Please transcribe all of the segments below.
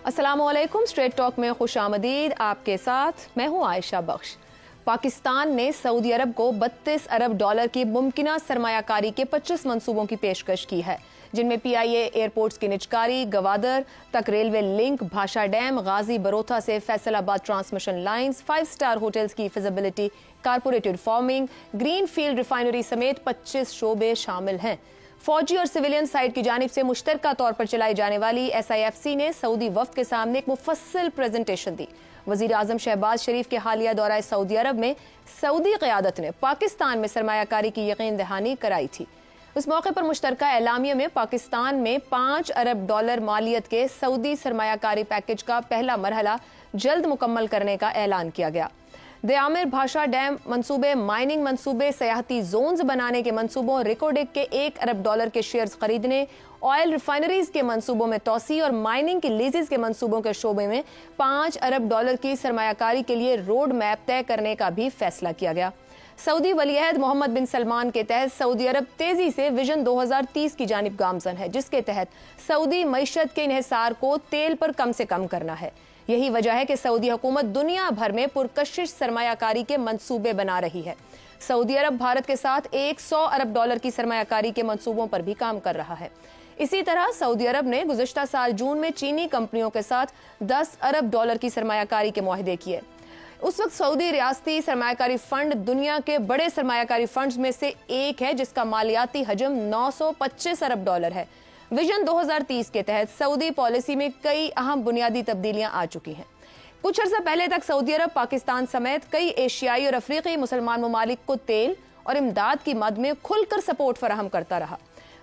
अस्सलाम वालेकुम। Straight talk में खुश आमदीद। आपके साथ मैं हूं आयशा बख्श। पाकिस्तान ने सऊदी अरब को 32 अरब डॉलर की मुमकिना सरमायाकारी के 25 मंसूबों की पेशकश की है, जिनमें PIA एयरपोर्ट्स की निजकारी, गवादर तक railway link, Bhasha dam, Ghazi Barotha से Faisalabad transmission lines, 5 star hotels की feasibility, corporate reforming, green field refinery समेत 25 शोबे शामिल हैं। फौजी और सिविलियन साइड की जानिब से मुश्तरका तौर पर चलाई जाने वाली SIFC ने सऊदी वफ्द के सामने एक मुफस्सिल प्रेजेंटेशन दी। वजीर आजम शहबाज शरीफ के हालिया दौरा सऊदी अरब में सऊदी क़यादत ने पाकिस्तान में सरमायाकारी की यकीन दहानी कराई थी। उस मौके पर मुश्तरका एलामिया में पाकिस्तान में 5 अरब डॉलर मालियत के सऊदी सरमायाकारी पैकेज का पहला मरहला जल्द मुकम्मल करने का ऐलान किया गया। दयामिर भाषा डैम मंसूबे, माइनिंग मंसूबे, सयाहती जोन्स बनाने के मंसूबों, रिकोडिक के 1 अरब डॉलर के शेयर्स खरीदने, ऑयल रिफाइनरीज के मंसूबों में तोसी और माइनिंग की लीजेस के मंसूबों के शोबे में 5 अरब डॉलर की सरमायाकारी के लिए रोड मैप तय करने का भी फैसला किया गया। सऊदी वलीअहद मोहम्मद बिन सलमान के तहत सऊदी अरब तेजी से विजन 2030 की जानिब गामजन है, जिसके तहत सऊदी मईशत के इन्हिसार को तेल पर कम से कम करना है। यही वजह है कि सऊदी हुकूमत दुनिया भर में पुरकशिश सरमायाकारी के मंसूबे बना रही है। सऊदी अरब भारत के साथ 100 अरब डॉलर की सरमायाकारी के मंसूबों पर भी काम कर रहा है। इसी तरह सऊदी अरब ने गुज़श्ता साल जून में चीनी कंपनियों के साथ 10 अरब डॉलर की सरमायाकारी के मुआहदे किए। उस वक्त सऊदी रियासती सरमायाकारी फंड दुनिया के बड़े सरमायाकारी फंड्स में से एक है, जिसका मालियाती हजम 925 अरब डॉलर है। विजन 2030 के तहत सऊदी पॉलिसी में कई अहम बुनियादी तब्दीलियां आ चुकी हैं। कुछ अर्सा पहले तक सऊदी अरब पाकिस्तान समेत कई एशियाई और अफ्रीकी मुसलमान ममालिक को तेल और इमदाद की मद में खुलकर सपोर्ट फराहम करता रहा,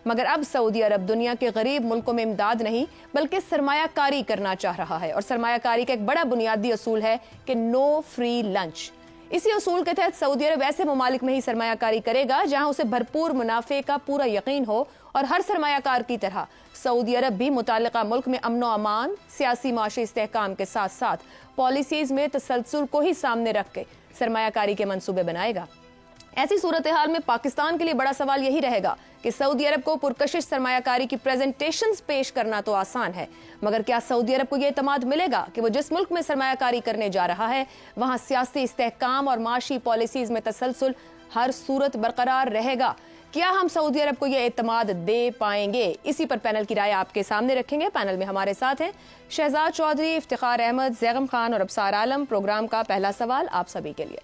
मगर अब सऊदी अरब दुनिया के गरीब मुल्कों में इमदाद नहीं बल्कि सरमायाकारी करना चाह रहा है। और सरमायाकारी का एक बड़ा बुनियादी असूल है कि नो फ्री लंच। इसी असूल के तहत सऊदी अरब ऐसे ममालिक में ही सरमायाकारी करेगा जहां उसे भरपूर मुनाफे का पूरा यकीन हो, और हर सरमायाकार की तरह सऊदी अरब भी मुतालिका मुल्क में अमन व अमान, सियासी माशी इस्तेहकाम के साथ साथ पॉलिसीज में तसलसल को ही सामने रख के सरमायाकारी के मंसूबे बनाएगा। ऐसी सूरत हाल में पाकिस्तान के लिए बड़ा सवाल यही रहेगा कि सऊदी अरब को पुरकशिश सरमायाकारी की प्रेजेंटेशंस पेश करना तो आसान है, मगर क्या सऊदी अरब को यह एतमाद मिलेगा कि वो जिस मुल्क में सरमायाकारी करने जा रहा है वहां सियासी इस्तेहकाम और माशी पॉलिसीज में तसलसल हर सूरत बरकरार रहेगा? क्या हम सऊदी अरब को यह एतमाद दे पाएंगे? इसी पर पैनल की राय आपके सामने रखेंगे। पैनल में हमारे साथ हैं शहजाद चौधरी, इफ्तिखार अहमद, जैगम खान और अबसार आलम। प्रोग्राम का पहला सवाल आप सभी के लिए।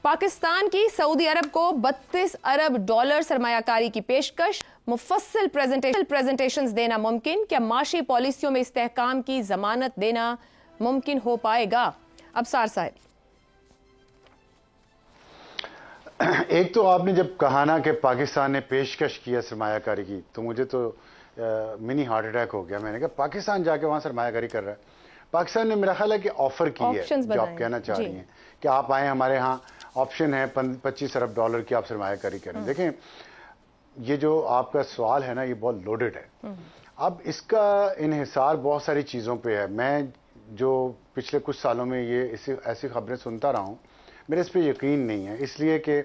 पाकिस्तान की सऊदी अरब को 32 अरब डॉलर सरमायाकारी की पेशकश, मुफस्सिल प्रेजेंटेशंस देना मुमकिन? क्या माशी पॉलिसियों में इस्तेहकाम की जमानत देना मुमकिन हो पाएगा? अबसार साहब। एक तो आपने जब कहा ना कि पाकिस्तान ने पेशकश किया सरमायाकारी की, तो मुझे तो मिनी हार्ट अटैक हो गया। मैंने कहा पाकिस्तान जाके वहां सरमायाकारी कर रहा है। पाकिस्तान ने मेरा ख्याल है कि ऑफर की है, जो आप कहना चाह रही हैं कि आप आए, हमारे यहाँ ऑप्शन है 25 अरब डॉलर की आप सरमायाकारी करें। देखें, ये जो आपका सवाल है ना, ये बहुत लोडेड है। अब इसका इन्हिसार बहुत सारी चीज़ों पे है। मैं जो पिछले कुछ सालों में ये ऐसी खबरें सुनता रहा हूँ, मेरे इस पर यकीन नहीं है, इसलिए कि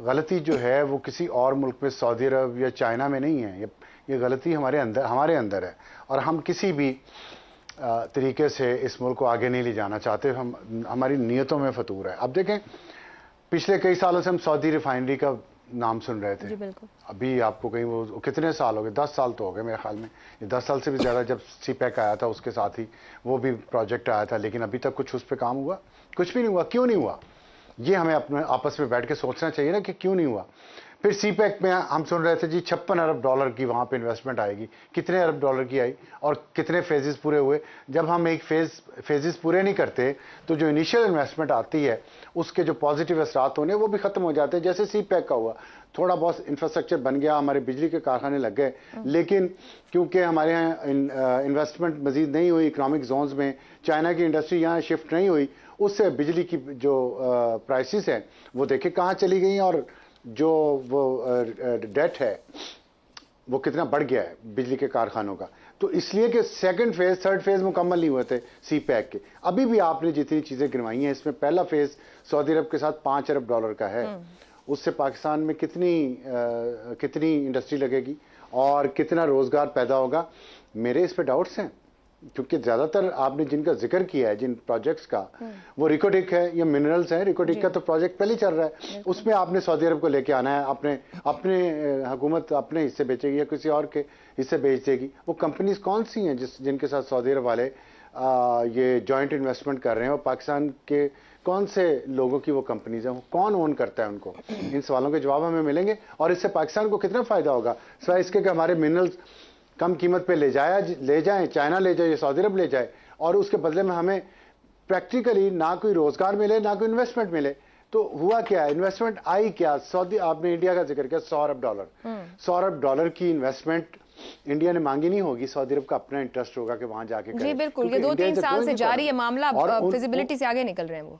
गलती जो है वो किसी और मुल्क में, सऊदी अरब या चाइना में नहीं है। ये गलती हमारे अंदर है, और हम किसी भी तरीके से इस मुल्क को आगे नहीं ले जाना चाहते। हमारी नीयतों में फतूर है। अब देखें, पिछले कई सालों से हम सऊदी रिफाइनरी का नाम सुन रहे थे। अभी आपको कहीं वो कितने साल हो गए, 10 साल तो हो गए मेरे ख्याल में, ये 10 साल से भी ज़्यादा। जब CPEC आया था उसके साथ ही वो भी प्रोजेक्ट आया था, लेकिन अभी तक कुछ उस पर काम हुआ? कुछ भी नहीं हुआ। क्यों नहीं हुआ? ये हमें अपने आपस में बैठ के सोचना चाहिए ना कि क्यों नहीं हुआ। फिर CPEC में हम सुन रहे थे जी 56 अरब डॉलर की वहाँ पे इन्वेस्टमेंट आएगी। कितने अरब डॉलर की आई और कितने फेजेस पूरे हुए? जब हम एक फेजेस पूरे नहीं करते तो जो इनिशियल इन्वेस्टमेंट आती है उसके जो पॉजिटिव असरात होने वो भी ख़त्म हो जाते हैं। जैसे CPEC का हुआ, थोड़ा बहुत इंफ्रास्ट्रक्चर बन गया, हमारे बिजली के कारखाने लग गए, लेकिन क्योंकि हमारे यहाँ इन्वेस्टमेंट मजीद नहीं हुई इकनॉमिक जोन्स में, चाइना की इंडस्ट्री यहाँ शिफ्ट नहीं हुई, उससे बिजली की जो प्राइसेस हैं वो देखे कहाँ चली गई, और जो वो डेट है वो कितना बढ़ गया है बिजली के कारखानों का। तो इसलिए कि सेकंड फेज, थर्ड फेज मुकम्मल नहीं हुए थे CPEC के। अभी भी आपने जितनी चीज़ें गिनवाई हैं, इसमें पहला फेज सऊदी अरब के साथ 5 अरब डॉलर का है। उससे पाकिस्तान में कितनी इंडस्ट्री लगेगी और कितना रोजगार पैदा होगा, मेरे इस पे डाउट्स हैं। کیونکہ زیادہ تر آپ نے جن کا ذکر کیا ہے جن پروجیکٹس کا وہ ریکوٹک ہے یا منرلز ہیں. ریکوٹک کا تو پروجیکٹ پہلے چل رہا ہے, اس میں آپ نے سعودی عرب کو لے کے آنا ہے, اپنے حکومت اپنے حصے بیچے گی یا کسی اور کے حصے بیچ دے گی. وہ کمپنیز کون سی ہیں جن کے ساتھ سعودی عرب والے یہ جوائنٹ انویسٹمنٹ کر رہے ہیں, اور پاکستان کے کون سے لوگوں کی وہ کمپنیز ہیں, کون اون کرتا ہے ان کو؟ ان سوالوں کے جواب ہمیں ملیں گے. اور اس سے پاکستان کو کتنا فائدہ ہوگا سوائے اس کے کہ ہمارے منرلز کم قیمت پہ لے جائیں, چائنا لے جائے یا سعودی عرب لے جائے, اور اس کے بدلے میں ہمیں پریکٹیکلی نہ کوئی روزگار ملے نہ کوئی انویسٹمنٹ ملے. تو ہوا کیا ہے, انویسٹمنٹ آئی کیا؟ آپ نے انڈیا کا ذکر کیا, $100 ارب. $100 ارب کی انویسٹمنٹ انڈیا نے مانگی نہیں ہوگی, سعودی عرب کا اپنا انٹرسٹ ہوگا کہ وہاں جا کے کرے. جی بالکل, یہ 2-3 سال سے جاری ہے معاملہ, فیزیبلٹی سے آگے نکل رہے ہیں وہ.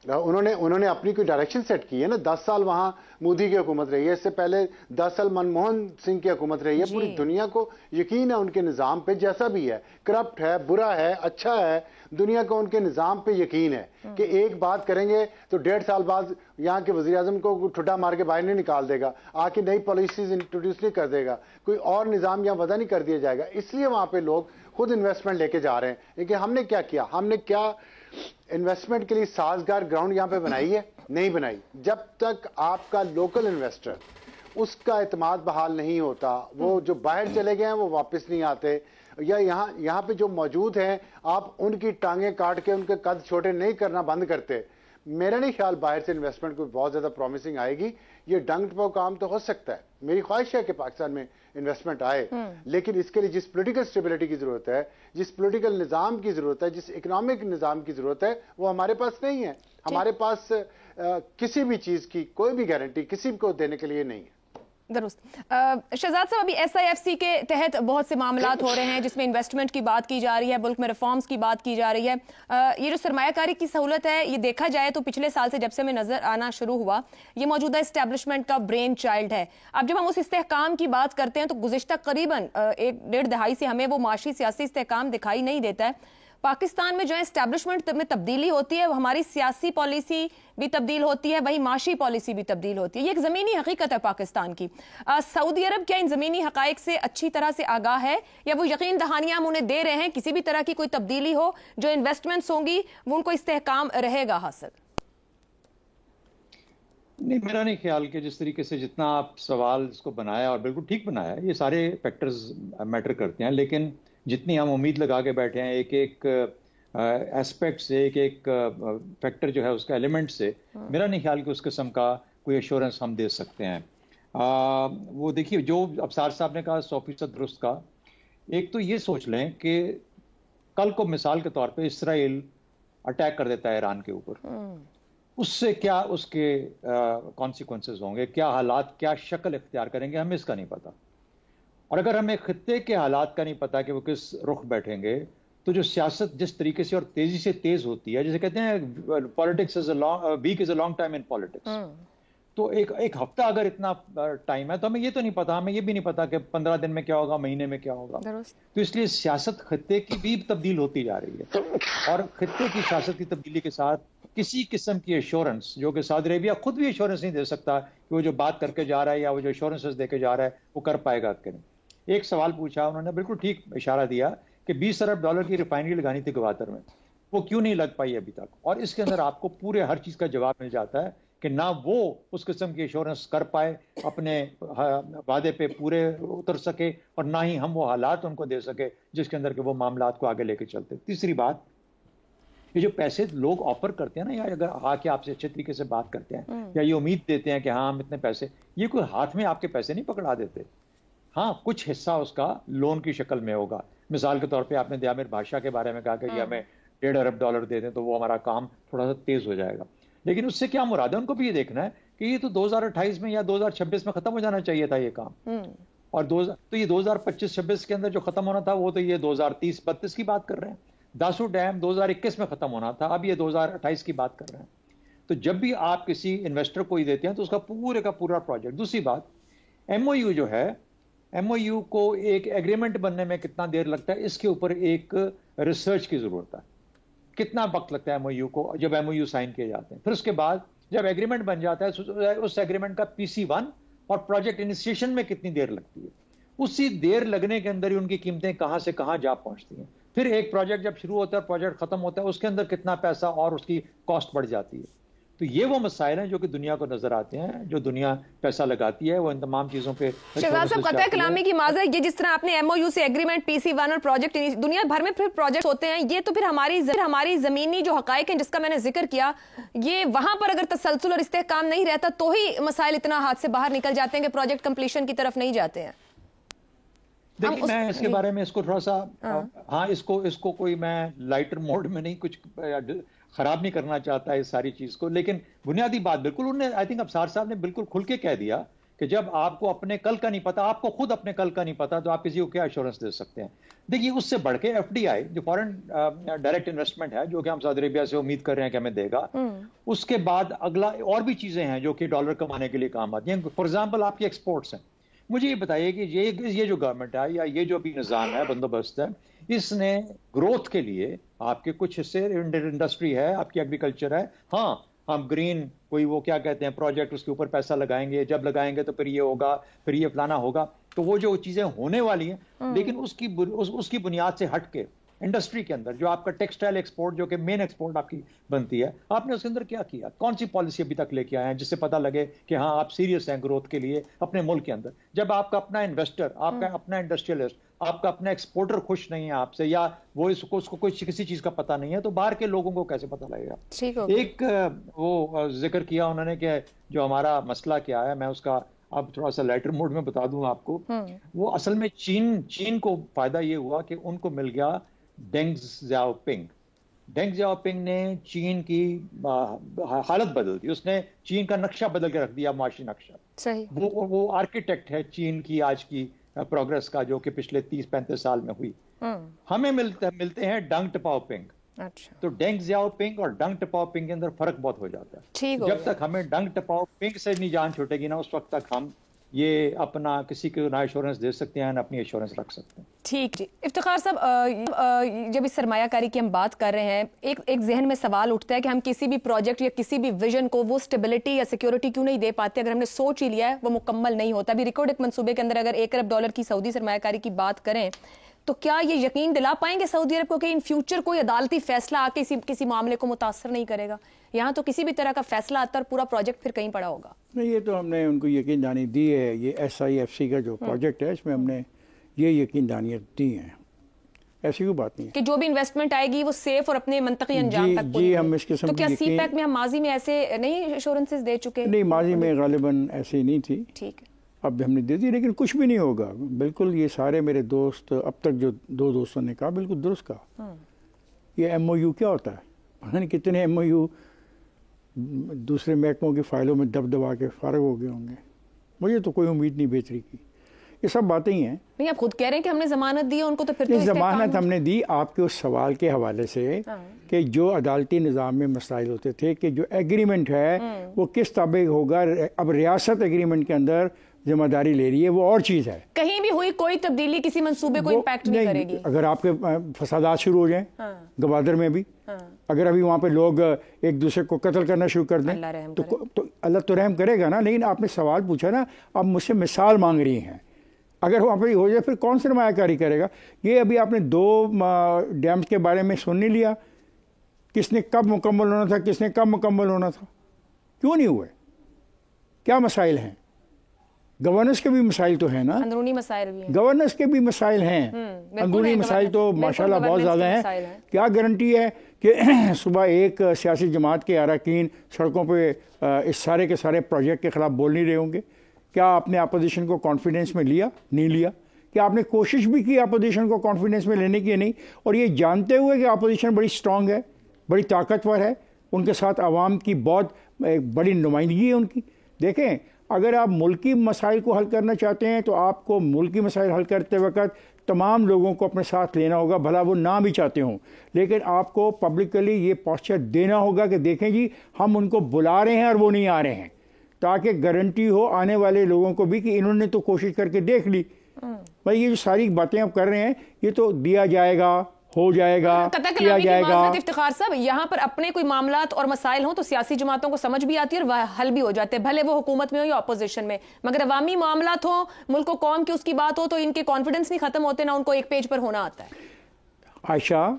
انہوں نے اپنی کوئی ڈائریکشن سیٹ کی ہے نا. 10 سال وہاں مودی کی حکومت رہی ہے, اس سے پہلے 10 سال منموہن سنگھ کی حکومت رہی ہے. پوری دنیا کو یقین ہے ان کے نظام پہ, جیسا بھی ہے, کرپٹ ہے, برا ہے, اچھا ہے, دنیا کو ان کے نظام پہ یقین ہے کہ ایک بات کریں گے تو 1.5 سال بعد یہاں کے وزیر اعظم کو ٹھٹا مار کے باہر نہیں نکال دے گا, آ کے نئی پالیسیز انٹروڈیوس نہیں کر دے گا, کوئی اور نظام یہاں وضع نہیں کر دیا جائے گا. اس لیے وہاں پہ لوگ خود انویسٹمنٹ لے کے جا رہے ہیں. لیکن ہم نے کیا کیا, ہم نے کیا انویسٹمنٹ کے لیے سازگار گراؤنڈ یہاں پہ بنائی ہے؟ نہیں بنائی. جب تک آپ کا لوکل انویسٹر اس کا اعتماد بحال نہیں ہوتا, وہ جو باہر چلے گئے ہیں وہ واپس نہیں آتے, یا یہاں پہ جو موجود ہیں آپ ان کی ٹانگیں کاٹ کے ان کے قد چھوٹے نہیں کرنا بند کرتے, میرا نہیں خیال باہر سے انویسٹمنٹ کو بہت زیادہ پرومسنگ آئے گی. یہ ڈنگ ٹپاؤ کام تو ہو سکتا ہے, میری خواہش ہے کہ پاکستان میں انویسٹمنٹ آئے, لیکن اس کے لیے جس پولیٹیکل اسٹیبلٹی کی ضرورت ہے, جس پولیٹیکل نظام کی ضرورت ہے, جس اکنامک نظام کی ضرورت ہے, وہ ہمارے پاس نہیں ہے. ہمارے پاس کسی بھی چیز کی کوئی بھی گارنٹی کسی کو دینے کے لیے نہیں ہے. درست. شہزاد صاحب, ابھی SIFC کے تحت بہت سے معاملات ہو رہے ہیں جس میں انویسٹمنٹ کی بات کی جا رہی ہے, ملک میں ریفارمز کی بات کی جا رہی ہے. یہ جو سرمایہ کاری کی سہولت ہے, یہ دیکھا جائے تو پچھلے سال سے جب سے ہمیں نظر آنا شروع ہوا, یہ موجودہ اسٹیبلشمنٹ کا برین چائلڈ ہے. اب جب ہم اس استحکام کی بات کرتے ہیں تو گزشتہ قریباً 1.5 دہائی سے ہمیں وہ معاشی سیاسی استحکام دکھائی نہیں دیتا ہے. پاکستان میں جو ہے اسٹیبلشمنٹ میں تبدیلی ہوتی ہے, ہماری سیاسی پالیسی بھی تبدیل ہوتی ہے, وہی معاشی پالیسی بھی تبدیل ہوتی ہے. یہ ایک زمینی حقیقت ہے پاکستان کی. سعودی عرب کیا ان زمینی حقائق سے اچھی طرح سے آگاہ ہے, یا وہ یقین دہانیاں ہم انہیں دے رہے ہیں کسی بھی طرح کی کوئی تبدیلی ہو, جو انویسٹمنٹس ہوں گی وہ ان کو استحکام رہے گا حاصل؟ نہیں, میرا نہیں خیال کہ جس طریقے سے جتنا آپ سوال اس کو بنایا, اور بالکل ٹھیک بنایا, یہ سارے فیکٹرز میٹر کرتے ہیں, لیکن جتنی ہم امید لگا کے بیٹھے ہیں ایک ایک ایسپیکٹ سے, ایک ایک فیکٹر جو ہے اس کا ایلیمنٹ سے, میرا نہیں خیال کہ اس قسم کا کوئی ایشورنس ہم دے سکتے ہیں. وہ دیکھیے جو ابصار صاحب نے کہا 100% درست کا. ایک تو یہ سوچ لیں کہ کل کو مثال کے طور پہ اسرائیل اٹیک کر دیتا ہے ایران کے اوپر, اس سے کیا اس کے کانسیکوینسز ہوں گے, کیا حالات, کیا شکل اختیار کریں گے, ہمیں اس کا نہیں پتا. اور اگر ہمیں خطے کے حالات کا نہیں پتا کہ وہ کس رخ بیٹھیں گے, تو جو سیاست جس طریقے سے اور تیزی سے تیز ہوتی ہے, جیسے کہتے ہیں politics week is a long time in politics, تو ایک ہفتہ اگر اتنا ٹائم ہے تو ہمیں یہ تو نہیں پتا, ہمیں یہ بھی نہیں پتا کہ 15 دن میں کیا ہوگا, مہینے میں کیا ہوگا. تو اس لیے سیاست خطے کی بھی تبدیل ہوتی جا رہی ہے, اور خطے کی سیاست کی تبدیلی کے ساتھ کسی قسم کی ایشورنس, جو کہ سعودی عربیہ خود بھی ایشورنس نہیں دے سکتا کہ وہ جو بات کر کے جا رہا ہے یا وہ جو ایشورنسز دے کے جا رہا ہے وہ کر پائے گا کہ نہیں. ایک سوال پوچھا انہوں نے, بالکل ٹھیک اشارہ دیا کہ $20 ارب کی ریفائنری لگانی تھی گواتر میں, وہ کیوں نہیں لگ پائی ابھی تک. اور اس کے اندر آپ کو پورے ہر چیز کا جواب مل جاتا ہے کہ نہ وہ اس قسم کی ایشورنس کر پائے, اپنے وعدے پہ پورے اتر سکے, اور نہ ہی ہم وہ حالات ان کو دے سکے جس کے اندر کہ وہ معاملات کو آگے لے کے چلتے. تیسری بات, یہ جو پیسے لوگ آفر کرتے ہیں نا, یا اگر آ کے آپ سے اچھے طریقے سے بات کرتے ہیں یا یہ امید دیتے ہیں کہ ہاں ہم اتنے پیسے, یہ کوئی ہاتھ میں آپ کے پیسے نہیں پکڑا دیتے. ہاں, کچھ حصہ اس کا لون کی شکل میں ہوگا. مثال کے طور پہ آپ نے دیامر بادشاہ کے بارے میں کہا کہ یہ ہمیں $1.5 ارب دے دیں تو وہ ہمارا کام تھوڑا سا تیز ہو جائے گا. لیکن اس سے کیا مراد ہے, ان کو بھی یہ دیکھنا ہے کہ یہ تو 2028 میں یا 2026 میں ختم ہو جانا چاہیے تھا یہ کام, اور تو یہ 2025-26 کے اندر جو ختم ہونا تھا وہ تو یہ 2030-32 کی بات کر رہے ہیں. داسو ڈیم 2021 میں ختم ہونا تھا, اب یہ 2028 کی بات کر رہے ہیں. تو جب بھی آپ کسی انویسٹر کو ہی دیتے ہیں تو اس کا پورے کا پورا پروجیکٹ. دوسری بات, MOU جو ہے, MOU کو ایک ایگریمنٹ بننے میں کتنا دیر لگتا ہے, اس کے اوپر ایک ریسرچ کی ضرورت ہے. کتنا وقت لگتا ہے MOU کو جب MOU سائن کیے جاتے ہیں, پھر اس کے بعد جب ایگریمنٹ بن جاتا ہے اس ایگریمنٹ کا PC1 اور پروجیکٹ انیشیشن میں کتنی دیر لگتی ہے. اسی دیر لگنے کے اندر ہی ان کی قیمتیں کہاں سے کہاں جا پہنچتی ہیں. پھر ایک پروجیکٹ جب شروع ہوتا ہے پروجیکٹ ختم ہوتا ہے اس کے اندر کتنا پیسہ اور اس کی کاسٹ بڑھ جاتی ہے. تو یہ وہ مسائل ہیں جو کہ دنیا کو نظر آتے ہیں. جو دنیا پیسہ لگاتی ہے وہ ان تمام چیزوں پہ. شہزاد صاحب قطع کلامی کی معذرت، یہ جس طرح آپ نے ایم او یو سے ایگریمنٹ PC1 اور پروجیکٹ دنیا بھر میں پھر پروجیکٹ ہوتے ہیں، یہ تو پھر ہماری زمینی جو حقائق ہیں جس کا میں نے ذکر کیا، یہ وہاں پر اگر تسلسل اور استحکام نہیں رہتا تو ہی مسائل اتنا ہاتھ سے باہر نکل جاتے ہیں کہ پروجیکٹ کمپلیشن کی طرف نہیں جاتے ہیں. دیکھیں میں اس کے بارے میں اس کو تھوڑا سا اس کو کوئی میں لائٹر موڈ میں نہیں کچھ خراب نہیں کرنا چاہتا ہے اس ساری چیز کو، لیکن بنیادی بات بالکل انہوں نے آئی تھنک ابصار صاحب نے بالکل کھل کے کہہ دیا کہ جب آپ کو اپنے کل کا نہیں پتا، آپ کو خود اپنے کل کا نہیں پتا، تو آپ کسی کو کیا ایشورنس دے سکتے ہیں. دیکھیے اس سے بڑھ کے FDI جو فارن ڈائریکٹ انویسٹمنٹ ہے جو کہ ہم سعودی عربیہ سے امید کر رہے ہیں کہ ہمیں دے گا، اس کے بعد اگلا اور بھی چیزیں ہیں جو کہ ڈالر کمانے کے لیے کام آتی ہیں. فار ایگزامپل آپ کی ایکسپورٹس ہیں. مجھے یہ بتائیے کہ یہ جو گورنمنٹ ہے یا یہ جو ابھی نظام ہے بندوبست ہے، اس نے گروتھ کے لیے آپ کے کچھ حصے انڈسٹری ہے، آپ کی ایگریکلچر ہے، ہاں ہم گرین کوئی وہ کیا کہتے ہیں پروجیکٹ اس کے اوپر پیسہ لگائیں گے، جب لگائیں گے تو پھر یہ ہوگا، پھر یہ فلانا ہوگا، تو وہ جو چیزیں ہونے والی ہیں، لیکن اس کی بنیاد سے ہٹ کے انڈسٹری کے اندر جو آپ کا ٹیکسٹائل ایکسپورٹ جو کہ مین ایکسپورٹ آپ کی بنتی ہے، آپ نے اس کے اندر کیا کیا، کون سی پالیسی ابھی تک لے کے آئے ہیں جس سے پتہ لگے کہ ہاں آپ سیریس ہیں گروتھ کے لیے اپنے ملک کے اندر. جب آپ کا اپنا انویسٹر، آپ کا اپنا انڈسٹریلسٹ، آپ کا اپنا ایکسپورٹر خوش نہیں ہے آپ سے، یا وہ اس کو کوئی کسی چیز کا پتہ نہیں ہے، تو باہر کے لوگوں کو کیسے پتہ لگے گا. ایک وہ ذکر کیا انہوں نے کہ جو ہمارا مسئلہ کیا ہے، میں اس کا اب تھوڑا سا لائٹر موڈ میں بتا دوں آپ کو. وہ اصل میں چین کو فائدہ یہ ہوا کہ ان کو مل گیا ڈینگ زیاؤپنگ نے چین کی حالت بدل دی. اس نے چین کا نقشہ بدل کے رکھ دیا، معاشی نقشہ. صحیح. وہ آرکیٹیکٹ ہے چین کی آج کی پروگرس کا، جو کہ پچھلے 30-35 سال میں ہوئی. ہمیں ملتے ہیں ڈنگ ٹپاؤپنگ. تو ڈینگ زیاؤپنگ اور ڈنگ ٹپاؤپنگ کے اندر فرق بہت ہو جاتا ہے. جب تک ہمیں ڈنگ ٹپاؤپنگ سے نہیں جان چھوٹے گی نا، اس وقت تک ہم یہ اپنا کسی کو نہ ایشورنس دے سکتے ہیں نہ اپنی ایشورنس رکھ سکتے ہیں. ٹھیک جی. افتخار صاحب، جب اس سرمایہ کاری کی ہم بات کر رہے ہیں، ایک ذہن میں سوال اٹھتا ہے کہ ہم کسی بھی پروجیکٹ یا کسی بھی ویژن کو وہ سٹیبلٹی یا سیکیورٹی کیوں نہیں دے پاتے؟ اگر ہم نے سوچ ہی لیا ہے وہ مکمل نہیں ہوتا. ابھی ریکارڈ ایک منصوبے کے اندر اگر $1 ارب کی سعودی سرمایہ کاری کی بات کریں تو کیا یہ یقین دلا پائیں گے سعودی عرب کو کہ ان فیوچر کوئی عدالتی فیصلہ آ کے کسی معاملے کو متاثر نہیں کرے گا؟ یہاں تو کسی بھی طرح کا فیصلہ آتا اور پورا پروجیکٹ پھر کہیں پڑا ہوگا. نہیں، یہ تو ہم نے ان کو یقین دانی دی ہے. یہ SIFC کا جو پروجیکٹ ہے اس میں ہم نے یہ یقین دانیت دی ہیں. ایسی کوئی بات نہیں ہے کہ جو بھی انویسٹمنٹ آئے گی وہ سیف اور اپنے منطقی انجام تک پہنچے. جی ہم اس قسم تو کیا سی پیک میں ہم ماضی میں ایسے نہیں ایشورنسز دے چکے؟ نہیں، ماضی میں غالباً ایسی نہیں تھی. ٹھیک ہے، اب ہم نے دے دی، لیکن کچھ بھی نہیں ہوگا. بالکل یہ سارے میرے دوست اب تک جو 2 دوستوں نے کہا بالکل درست کہا. یہ MOU کیا ہوتا ہے؟ پتہ نہیں کتنے MOU دوسرے محکموں کی فائلوں میں دب دبا کے فارغ ہو گئے ہوں گے. مجھے تو کوئی امید نہیں بہتری کی. یہ سب باتیں ہی ہیں. نہیں، آپ خود کہہ رہے ہیں کہ ہم نے ضمانت دی ان کو، تو پھر ضمانت ہم نے دی آپ کے اس سوال کے حوالے سے کہ جو عدالتی نظام میں مسائل ہوتے تھے کہ جو ایگریمنٹ ہے وہ کس طابق ہوگا. اب ریاست ایگریمنٹ کے اندر ذمہ داری لے رہی ہے، وہ اور چیز ہے. کہیں بھی ہوئی کوئی تبدیلی کسی منصوبے کو امپیکٹ نہیں کرے گی. اگر آپ کے فسادات شروع ہو جائیں گوادر میں بھی، اگر ابھی وہاں پہ لوگ ایک دوسرے کو قتل کرنا شروع کر دیں تو اللہ تو رحم کرے گا نا. لیکن آپ نے سوال پوچھا نا، آپ مجھ سے مثال مانگ رہی ہیں. اگر وہاں پہ ہو جائے پھر کون سرمایہ کاری کرے گا؟ یہ ابھی آپ نے 2 ڈیمز کے بارے میں سن نہیں لیا، کس نے کب مکمل ہونا تھا، کس نے کب مکمل ہونا تھا، کیوں نہیں ہوئے، کیا مسائل ہیں؟ گورننس کے بھی مسائل تو ہیں نا، اندرونی مسائل بھی ہیں. گورننس کے بھی مسائل ہیں، اندرونی مسائل تو ماشاءاللہ بہت زیادہ ہیں. کیا گارنٹی ہے کہ صبح ایک سیاسی جماعت کے اراکین سڑکوں پہ اس سارے کے سارے پروجیکٹ کے خلاف بول نہیں رہے ہوں گے؟ کیا آپ نے اپوزیشن کو کانفیڈنس میں لیا؟ نہیں لیا. کیا آپ نے کوشش بھی کی اپوزیشن کو کانفیڈنس میں لینے کی؟ نہیں. اور یہ جانتے ہوئے کہ اپوزیشن بڑی اسٹرانگ ہے، بڑی طاقتور ہے، ان کے ساتھ عوام کی بہت بڑی نمائندگی ہے ان کی. دیکھیں، اگر آپ ملکی مسائل کو حل کرنا چاہتے ہیں تو آپ کو ملکی مسائل حل کرتے وقت تمام لوگوں کو اپنے ساتھ لینا ہوگا، بھلا وہ نہ بھی چاہتے ہوں. لیکن آپ کو پبلکلی یہ پوسچر دینا ہوگا کہ دیکھیں جی ہم ان کو بلا رہے ہیں اور وہ نہیں آ رہے ہیں، تاکہ گارنٹی ہو آنے والے لوگوں کو بھی کہ انہوں نے تو کوشش کر کے دیکھ لی. بھائی یہ جو ساری باتیں آپ کر رہے ہیں یہ تو دیا جائے گا، ہو جائے گا, کیا جائے گا. افتخار صاحب, یہاں پر اپنے کوئی معاملات اور مسائل ہوں تو سیاسی جماعتوں کو سمجھ بھی آتی ہے اور حل بھی ہو جاتے ہیں, بھلے وہ حکومت میں ہو یا اپوزیشن میں, مگر عوامی معاملات ہوں, ملک و قوم کی اس کی بات ہو, تو ان کے کانفیڈنس نہیں ختم ہوتے, نہ ان کو ایک پیج پر ہونا آتا ہے. عائشہ,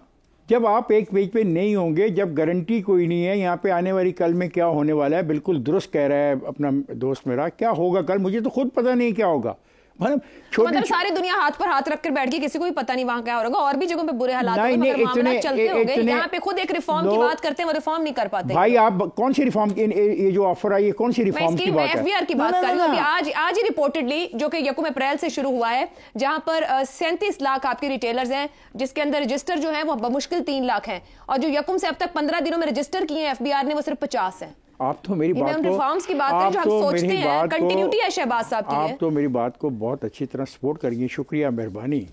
جب آپ ایک پیج پہ نہیں ہوں گے, جب گارنٹی کوئی نہیں ہے یہاں پہ آنے والی کل میں کیا ہونے والا ہے, بالکل درست کہہ رہا ہے اپنا دوست میرا, کیا ہوگا کل مجھے تو خود پتہ نہیں کیا ہوگا. مطلب ساری دنیا ہاتھ پر ہاتھ رکھ کر بیٹھ گئی, کسی کو بھی پتہ نہیں وہاں کیا ہوگا, اور بھی جگہوں پہ برے حالات ہوئے مگر معاملات چلتے ہو گئے. یہاں پہ خود ایک ریفارم کی بات کرتے ہیں, وہ ریفارم نہیں کر پاتے. بھائی آپ کون سی ریفارم, یہ جو آفر آئی ہے کون سی ریفارم کی بات ہے؟ ایف بی آر کی بات کر رہی ہوں. آج ہی ریپورٹڈلی, جو کہ 1 اپریل سے شروع ہوا ہے, جہاں پر 37 لاکھ آپ کے ریٹیلرز ہیں, جس کے اندر رجسٹر جو ہیں وہ بمشکل 3 لاکھ ہیں, اور جو 1 سے اب تک 15 دنوں میں رجسٹر کیے ہیں ایف بی آر نے, وہ صرف 50 ہیں. آپ تو میری بات کو, ریفارمز کی بات ہے جو ہم سوچتے ہیں, کنٹینیوٹی ہے شہباز صاحب کی ہے. آپ تو میری بات کو بہت اچھی طرح سپورٹ کریے, شکریہ, مہربانی.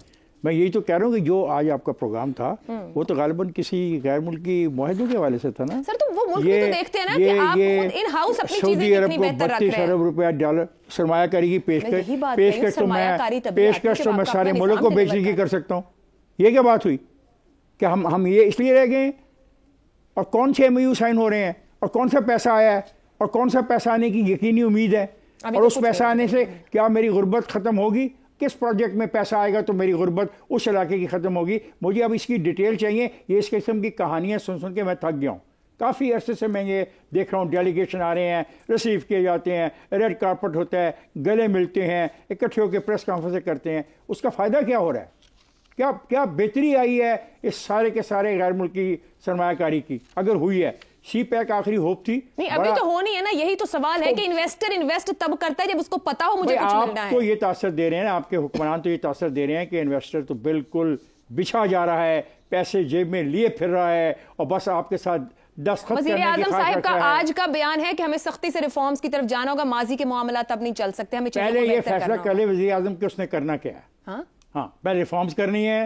میں یہی تو کہہ رہا ہوں کہ جو آج آپ کا پروگرام تھا وہ تو غالباً کسی غیر ملکی معاہدوں کے حوالے سے تھا نا سر. تو وہ ملک بھی تو دیکھتے ہیں نا کہ آپ خود ان ہاؤس اپنی چیزیں کتنی بہتر رکھ رہے ہیں. 32 ارب روپیہ ڈالر سرمایہ کاری کی پیشکش تو میں سارے ملک کو بیچنے کی کر سکتا ہوں. یہ کیا بات ہوئی کہ ہم یہ اس لیے رہ گئے, اور کون سے MOU سائن ہو رہے ہیں, اور کون سا پیسہ آیا ہے, اور کون سا پیسہ آنے کی یقینی امید ہے, اور اس پیسہ آنے سے کیا میری غربت ختم ہوگی, کس پروجیکٹ میں پیسہ آئے گا تو میری غربت اس علاقے کی ختم ہوگی. مجھے اب اس کی ڈیٹیل چاہیے. یہ اس قسم کی کہانیاں سن کے میں تھک گیا ہوں. کافی عرصے سے میں یہ دیکھ رہا ہوں, ڈیلیگیشن آ رہے ہیں, ریسیو کیے جاتے ہیں, ریڈ کارپٹ ہوتا ہے, گلے ملتے ہیں, اکٹھے ہو کے پریس کانفرنس کرتے ہیں. اس کا فائدہ کیا ہو رہا ہے, کیا بہتری آئی ہے اس سارے کے سارے غیر ملکی سرمایہ کاری کی, اگر ہوئی ہے؟ سی پیک آخری ہوپ تھی. نہیں, ابھی تو ہونی ہے نا. یہی تو سوال ہے کہ انویسٹر انویسٹ تب کرتا ہے جب اس کو پتا ہو مجھے کچھ ملنا ہے. آپ تو یہ تاثر دے رہے ہیں نا, آپ کے حکمران تو یہ تاثر دے رہے ہیں کہ انویسٹر تو بالکل بچھا جا رہا ہے, پیسے جیب میں لیے پھر رہا ہے, اور بس آپ کے ساتھ دستخط کرنے کی خواہش رکھتا ہے. وزیر اعظم صاحب کا آج کا بیان ہے کہ ہمیں سختی سے ریفارمز کی طرف جانا ہوگا, ماضی کے معاملات اب نہیں چل سکتے, ہمیں پہلے یہ فیصلہ کر لے وزیر اعظم کہ اس نے کرنا کیا ہے. ہاں, پہلے ریفارمز کرنی ہے,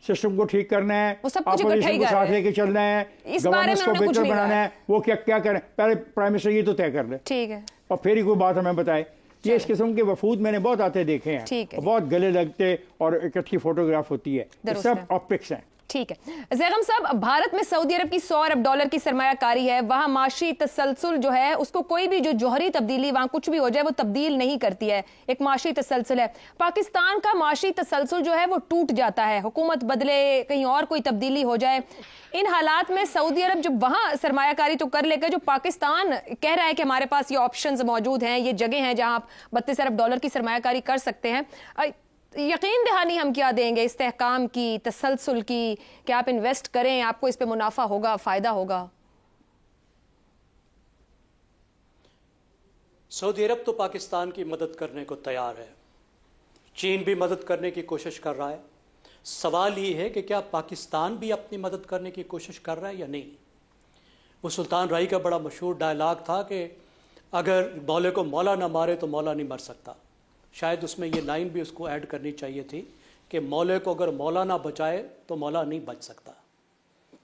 سسٹم کو ٹھیک کرنا ہے, اپوزیشن کو ساتھ لے کے چلنا ہے, گورننس کو بہتر بنانا ہے. وہ کیا کریں, پہلے پرائم منسٹر یہ تو طے کر لے, ٹھیک ہے, اور پھر ہی کوئی بات ہمیں بتائے. یہ اس قسم کے وفود میں نے بہت آتے دیکھے ہیں, بہت گلے لگتے اور اکٹھی فوٹوگراف ہوتی ہے, سب آپٹکس ہیں. ٹھیک ہے. زیغم صاحب, بھارت میں سعودی عرب کی 100 ارب ڈالر کی سرمایہ کاری ہے, وہاں معاشی تسلسل جو ہے اس کو کوئی بھی جو جوہری تبدیلی وہاں کچھ بھی ہو جائے وہ تبدیل نہیں کرتی ہے, ایک معاشی تسلسل ہے. پاکستان کا معاشی تسلسل جو ہے وہ ٹوٹ جاتا ہے, حکومت بدلے, کہیں اور کوئی تبدیلی ہو جائے. ان حالات میں سعودی عرب جب وہاں سرمایہ کاری تو کر لے گا, جو پاکستان کہہ رہا ہے کہ ہمارے پاس یہ آپشنز موجود ہیں, یہ جگہ ہیں جہاں آپ 32 ارب ڈالر کی سرمایہ کاری کر سکتے ہیں, یقین دہانی ہم کیا دیں گے استحکام کی, تسلسل کی, کہ آپ انویسٹ کریں, آپ کو اس پہ منافع ہوگا, فائدہ ہوگا؟ سعودی عرب تو پاکستان کی مدد کرنے کو تیار ہے, چین بھی مدد کرنے کی کوشش کر رہا ہے. سوال یہ ہے کہ کیا پاکستان بھی اپنی مدد کرنے کی کوشش کر رہا ہے یا نہیں. وہ سلطان رائی کا بڑا مشہور ڈائلاگ تھا کہ اگر بولے کو مولا نہ مارے تو مولا نہیں مر سکتا. شاید اس میں یہ لائن بھی اس کو ایڈ کرنی چاہیے تھی کہ مولے کو اگر مولا نہ بچائے تو مولا نہیں بچ سکتا.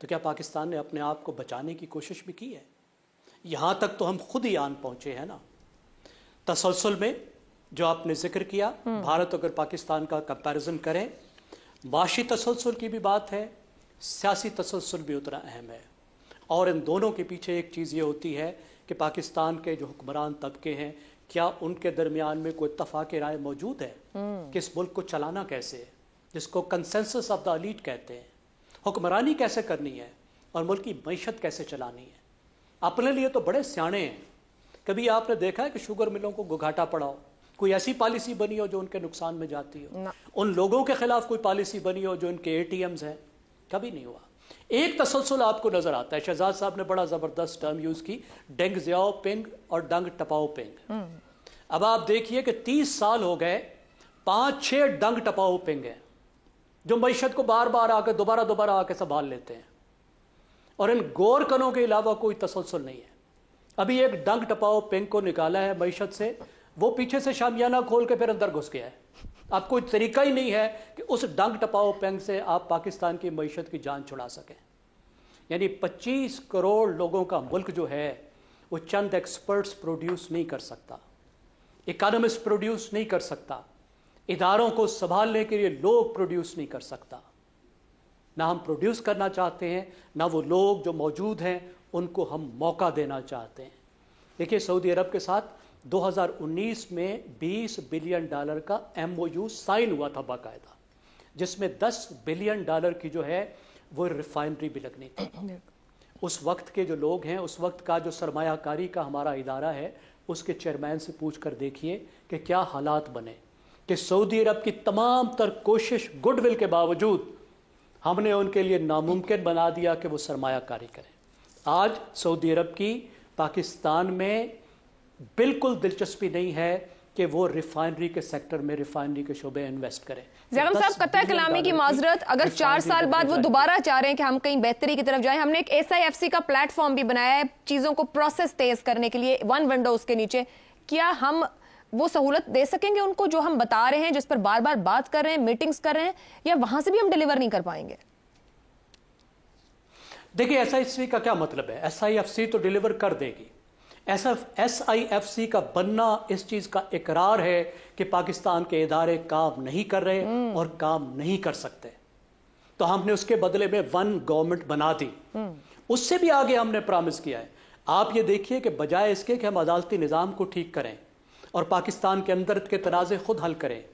تو کیا پاکستان نے اپنے آپ کو بچانے کی کوشش بھی کی ہے؟ یہاں تک تو ہم خود ہی آن پہنچے ہیں نا. تسلسل میں جو آپ نے ذکر کیا, بھارت اگر پاکستان کا کمپیریزن کریں, معاشی تسلسل کی بھی بات ہے, سیاسی تسلسل بھی اتنا اہم ہے. اور ان دونوں کے پیچھے ایک چیز یہ ہوتی ہے کہ پاکستان کے جو حکمران طبقے ہیں, کیا ان کے درمیان میں کوئی اتفاق رائے موجود ہے کہ اس ملک کو چلانا کیسے ہے, جس کو کنسنسس آف دا ایلیٹ کہتے ہیں. حکمرانی کیسے کرنی ہے اور ملک کی معیشت کیسے چلانی ہے. اپنے لیے تو بڑے سیانے ہیں. کبھی آپ نے دیکھا ہے کہ شوگر ملوں کو گھاٹا پڑا ہو, کوئی ایسی پالیسی بنی ہو جو ان کے نقصان میں جاتی ہو, ان لوگوں کے خلاف کوئی پالیسی بنی ہو جو ان کے ATMs ہیں؟ کبھی نہیں ہوا. ایک تسلسل آپ کو نظر آتا ہے. شہزاد صاحب نے بڑا زبردست ٹرم یوز کی, ڈینگ زیاؤ پنگ اور ڈنگ ٹپاؤ پنگ. اب آپ دیکھیے کہ 30 سال ہو گئے, 5-6 ڈنگ ٹپاؤ پنگ ہیں جو معیشت کو بار بار آ کے دوبارہ آ کے سنبھال لیتے ہیں, اور ان گور کنوں کے علاوہ کوئی تسلسل نہیں ہے. ابھی ایک ڈنگ ٹپاؤ پنگ کو نکالا ہے معیشت سے, وہ پیچھے سے شامیانہ کھول کے پھر اندر گھس گیا ہے. اب کوئی طریقہ ہی نہیں ہے کہ اس ڈنگ ٹپاؤ پنگ سے آپ پاکستان کی معیشت کی جان چھڑا سکیں. یعنی 25 کروڑ لوگوں کا ملک جو ہے وہ چند ایکسپرٹس پروڈیوس نہیں کر سکتا, اکانومسٹ پروڈیوس نہیں کر سکتا, اداروں کو سنبھالنے کے لیے لوگ پروڈیوس نہیں کر سکتا. ना हम प्रोड्यूस करना चाहते हैं, ना वो लोग जो मौजूद हैं उनको हम मौका देना चाहते हैं। देखिए, सऊदी अरब के साथ 2019 में $20 बिलियन का MOU साइन हुआ था बाकायदा, जिसमें $10 बिलियन की जो है वो रिफाइनरी भी लगनी थी। उस वक्त के जो लोग हैं, उस वक्त का जो सरमायाकारी का हमारा इदारा है, उसके चेयरमैन से पूछ कर देखिए कि क्या हालात बने कि सऊदी अरब की तमाम तर कोशिश, गुडविल के बावजूद हमने उनके लिए नामुमकिन बना दिया कि वो सरमायाकारी करें। आज सऊदी अरब की पाकिस्तान में बिल्कुल दिलचस्पी नहीं है कि वो रिफाइनरी के सेक्टर में, रिफाइनरी के शोबे इन्वेस्ट करें। ज़ैगम साहब, कतई कलामी की माजरत, अगर 4 साल बाद वो दोबारा चाह रहे हैं कि हम कहीं बेहतरी की तरफ जाएं, हमने एक SIFC का प्लेटफॉर्म भी बनाया है चीज़ों को प्रोसेस तेज करने के लिए, वन विंडोज के नीचे, क्या हम वो सहूलत दे सकेंगे उनको जो हम बता रहे हैं, जिस पर बार बार बात कर रहे हैं, मीटिंग्स कर रहे हैं, या वहां से भी हम डिलीवर नहीं कर पाएंगे? देखिए, SIFC का क्या मतलब है? SIFC तो डिलीवर कर देगी। SIFC का बनना इस चीज का इकरार है कि पाकिस्तान के इदारे काम नहीं कर रहे और काम नहीं कर सकते, तो हमने उसके बदले में वन गवर्नमेंट बना दी। उससे भी आगे हमने प्रॉमिस किया है। आप ये देखिए कि बजाय इसके कि हम अदालती निज़ाम को ठीक करें और पाकिस्तान के अंदर के तनाज़े खुद हल करें,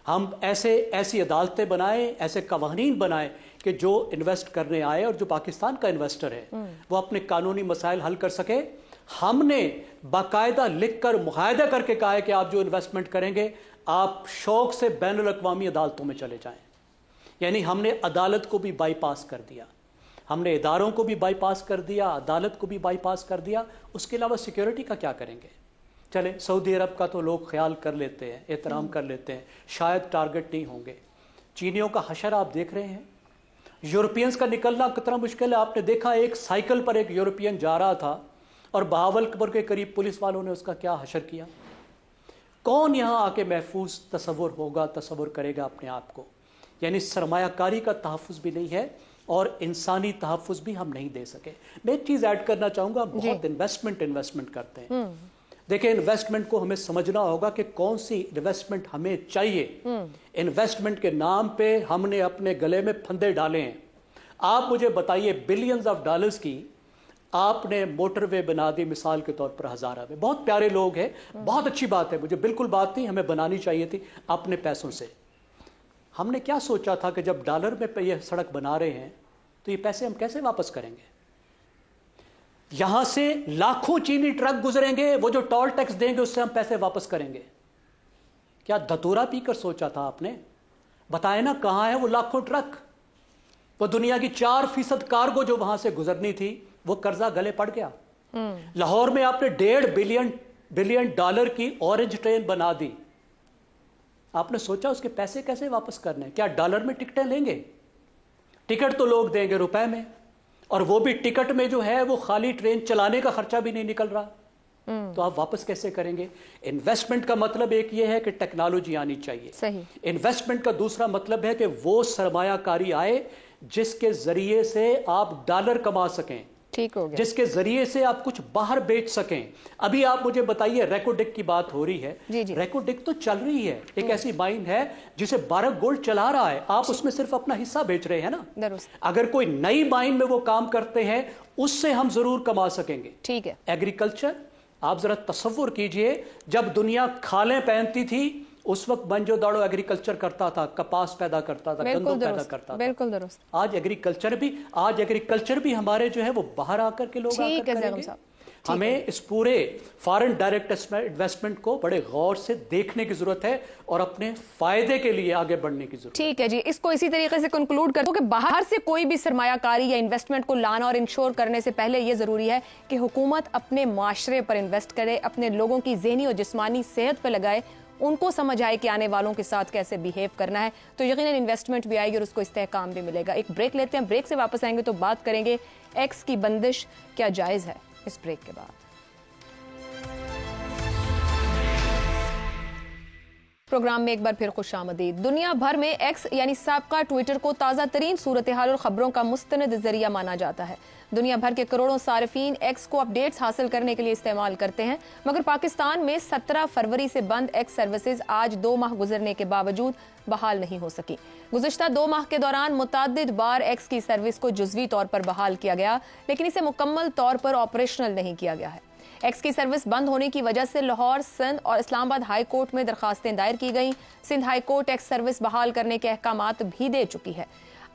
हम ऐसी अदालतें बनाएं, ऐसे कवानीन बनाएं कि जो इन्वेस्ट करने आए और जो पाकिस्तान का इन्वेस्टर है वो अपने कानूनी मसाइल हल कर सके। हमने बाकायदा लिख कर मुआहदा करके कहा है कि आप जो इन्वेस्टमेंट करेंगे आप शौक से बैनुल अक़वामी अदालतों में चले जाएं। यानी हमने अदालत को भी बाईपास कर दिया, हमने इदारों को भी बाईपास कर दिया, अदालत को भी बाईपास कर दिया। उसके अलावा सिक्योरिटी का क्या करेंगे? चले, सऊदी अरब का तो लोग ख्याल कर लेते हैं, एहतराम कर लेते हैं, शायद टारगेट नहीं होंगे। चीनियों का हशर आप देख रहे हैं, यूरोपियंस का निकलना कितना मुश्किल है। आपने देखा, एक साइकिल पर एक यूरोपियन जा रहा था और बहावलपुर के करीब पुलिस वालों ने उसका क्या हशर किया। कौन यहाँ आके महफूज तसव्वुर करेगा अपने आप को? यानी सरमायाकारी का तहफ़्फ़ुज़ भी नहीं है और इंसानी तहफ़्फ़ुज़ भी हम नहीं दे सके। मैं एक चीज़ ऐड करना चाहूँगा, बहुत इन्वेस्टमेंट करते हैं। देखिए, इन्वेस्टमेंट को हमें समझना होगा कि कौन सी इन्वेस्टमेंट हमें चाहिए। इन्वेस्टमेंट के नाम पे हमने अपने गले में फंदे डाले हैं। आप मुझे बताइए, बिलियंस ऑफ डॉलर्स की आपने मोटरवे बना दी, मिसाल के तौर पर हज़ारा में। बहुत प्यारे लोग हैं, बहुत अच्छी बात है, मुझे बिल्कुल बात नहीं, हमें बनानी चाहिए थी अपने पैसों से। हमने क्या सोचा था कि जब डॉलर में ये सड़क बना रहे हैं तो ये पैसे हम कैसे वापस करेंगे? यहां से लाखों चीनी ट्रक गुजरेंगे, वो जो टोल टैक्स देंगे उससे हम पैसे वापस करेंगे। क्या धतूरा पीकर सोचा था आपने? बताए ना, कहां है वो लाखों ट्रक? वो दुनिया की 4% कार्गो जो वहां से गुजरनी थी, वो कर्जा गले पड़ गया। लाहौर में आपने $1.5 बिलियन की ऑरेंज ट्रेन बना दी। आपने सोचा उसके पैसे कैसे वापस करने? क्या डॉलर में टिकटें लेंगे? टिकट तो लोग देंगे रुपए में, और वो भी टिकट में जो है वो खाली ट्रेन चलाने का खर्चा भी नहीं निकल रहा। तो आप वापस कैसे करेंगे? इन्वेस्टमेंट का मतलब एक ये है कि टेक्नोलॉजी आनी चाहिए। सही। इन्वेस्टमेंट का दूसरा मतलब है कि वो सरमायाकारी आए जिसके जरिए से आप डॉलर कमा सकें, ठीक हो गया, जिसके जरिए से आप कुछ बाहर बेच सकें। अभी आप मुझे बताइए, रेकोडिक की बात हो रही है। जी। रेकोडिक तो चल रही है, एक ऐसी माइन है जिसे बारक गोल्ड चला रहा है, आप उसमें सिर्फ अपना हिस्सा बेच रहे हैं ना। अगर कोई नई माइन में वो काम करते हैं, उससे हम जरूर कमा सकेंगे। ठीक है। एग्रीकल्चर, आप जरा तसव्वुर कीजिए, जब दुनिया खालें पहनती थी उस वक्त बंजो दाड़ो एग्रीकल्चर करता था, कपास पैदा करता था, गंदम पैदा करता था। बिल्कुल दुरुस्त। आज एग्रीकल्चर भी हमारे जो है वो बाहर आकर के लोग आकर करेंगे। हमें इस पूरे फॉरेन डायरेक्ट इन्वेस्टमेंट को बड़े गौर से देखने की जरूरत है और अपने फायदे के लिए आगे बढ़ने की जरूरत है। ठीक है जी, इसको इसी तरीके से कंक्लूड कर दो कि बाहर से कोई भी सरमायाकारी या इन्वेस्टमेंट को लाना और इंश्योर करने से पहले यह जरूरी है कि हुकूमत अपने माशरे पर इन्वेस्ट करे, अपने लोगों की ज़हनी और जिस्मानी सेहत पर लगाए, उनको समझ आए कि आने वालों के साथ कैसे बिहेव करना है, तो यकीनन इन्वेस्टमेंट भी आएगी और उसको इस्तेहकाम भी मिलेगा। एक ब्रेक लेते हैं, ब्रेक से वापस आएंगे तो बात करेंगे एक्स की बंदिश क्या जायज़ है। इस ब्रेक के बाद प्रोग्राम में एक बार फिर खुश आमदीद। दुनिया भर में एक्स यानी साबका ट्विटर को ताज़ा तरीन सूरत हाल और खबरों का मुस्तनद जरिया माना जाता है। दुनिया भर के करोड़ों सार्फिन एक्स को अपडेट्स हासिल करने के लिए इस्तेमाल करते हैं, मगर पाकिस्तान में 17 फरवरी से बंद एक्स सर्विसेज आज 2 माह गुजरने के बावजूद बहाल नहीं हो सकी। गुज़िश्ता 2 माह के दौरान मुतअद्दिद बार एक्स की सर्विस को जुज़वी तौर पर बहाल किया गया, लेकिन इसे मुकम्मल तौर पर ऑपरेशनल नहीं किया गया है। एक्स की सर्विस बंद होने की वजह से लाहौर, सिंध और इस्लामाबाद हाई कोर्ट में दरखास्तें दायर की गईं। Sindh High Court ex service बहाल करने के अहकामात भी दे चुकी है।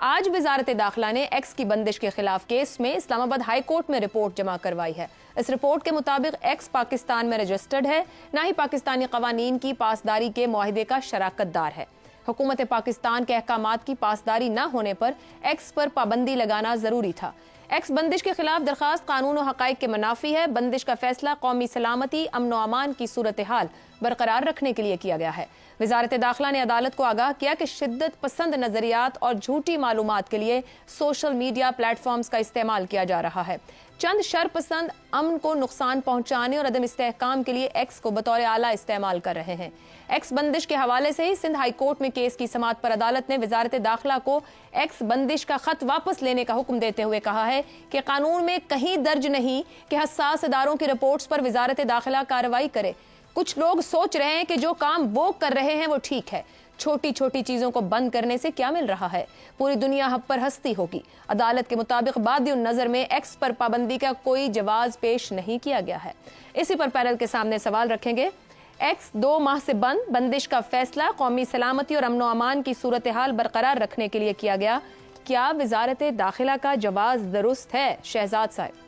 आज वजारत दाखिला ने एक्स की बंदिश के खिलाफ केस में इस्लामाबाद हाई कोर्ट में रिपोर्ट जमा करवाई है। इस रिपोर्ट के मुताबिक एक्स पाकिस्तान में रजिस्टर्ड है, न ही पाकिस्तानी कवानीन की पासदारी के मुआहदे का शराकतदार है। हुकूमत पाकिस्तान के अहकामात की पासदारी न होने पर एक्स पर पाबंदी लगाना जरूरी था। एक्स बंदिश के खिलाफ दरखास्त कानून और हकाइक के मुनाफी है। बंदिश का फैसला कौमी सलामती, अमन व अमान की सूरत हाल बरकरार रखने के लिए किया गया है। वजारत दाखिला ने अदालत को आगाह किया कि शिद्दत पसंद नजरियात और झूठी मालूमात के लिए सोशल मीडिया प्लेटफॉर्म्स का इस्तेमाल किया जा रहा है। चंद शरपसंद अमन को नुकसान पहुंचाने और अदम इस्तेहकाम के लिए एक्स को बतौर आला इस्तेमाल कर रहे हैं। एक्स बंदिश के हवाले से ही सिंध हाई कोर्ट में केस की समाअत पर अदालत ने वजारत दाखिला को एक्स बंदिश का खत वापस लेने का हुक्म देते हुए कहा है कि कानून में कहीं दर्ज नहीं कि हसास इदारों की रिपोर्ट्स पर वजारत दाखिला कार्रवाई करे। कुछ लोग सोच रहे हैं कि जो काम वो कर रहे हैं वो ठीक है। छोटी छोटी चीजों को बंद करने से क्या मिल रहा है? पूरी दुनिया हम पर हंसती होगी। अदालत के मुताबिक बादिउन नजर में एक्स पर पाबंदी का कोई जवाज पेश नहीं किया गया है। इसी पर पैनल के सामने सवाल रखेंगे। एक्स 2 माह से बंद, बंदिश का फैसला कौमी सलामती और अमन व अमान की सूरत हाल बरकरार रखने के लिए किया गया। क्या वजारत दाखिला का जवाज दुरुस्त है? शहजाद साहब।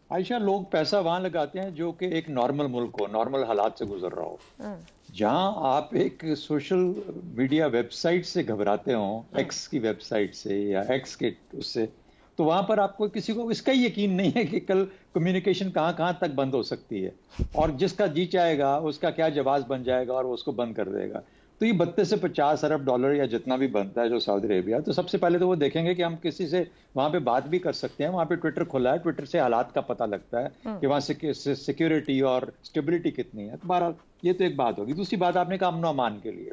आयशा, लोग पैसा वहां लगाते हैं जो कि एक नॉर्मल मुल्क हो, नॉर्मल हालात से गुजर रहा हो। जहां आप एक सोशल मीडिया वेबसाइट से घबराते हो, एक्स की वेबसाइट से या एक्स के उससे, तो वहां पर आपको किसी को इसका यकीन नहीं है कि कल कम्युनिकेशन कहां तक बंद हो सकती है और जिसका जी चाहेगा उसका क्या जवाब बन जाएगा और वो उसको बंद कर देगा। तो ये 32 से 50 अरब डॉलर या जितना भी बनता है जो सऊदी अरेबिया, तो सबसे पहले तो वो देखेंगे कि हम किसी से वहां पे बात भी कर सकते हैं। वहां पे ट्विटर खुला है, ट्विटर से हालात का पता लगता है कि वहां से सिक्योरिटी और स्टेबिलिटी कितनी है। तो बहरहाल ये तो एक बात होगी। दूसरी बात आपने कहा अमन अमान के लिए,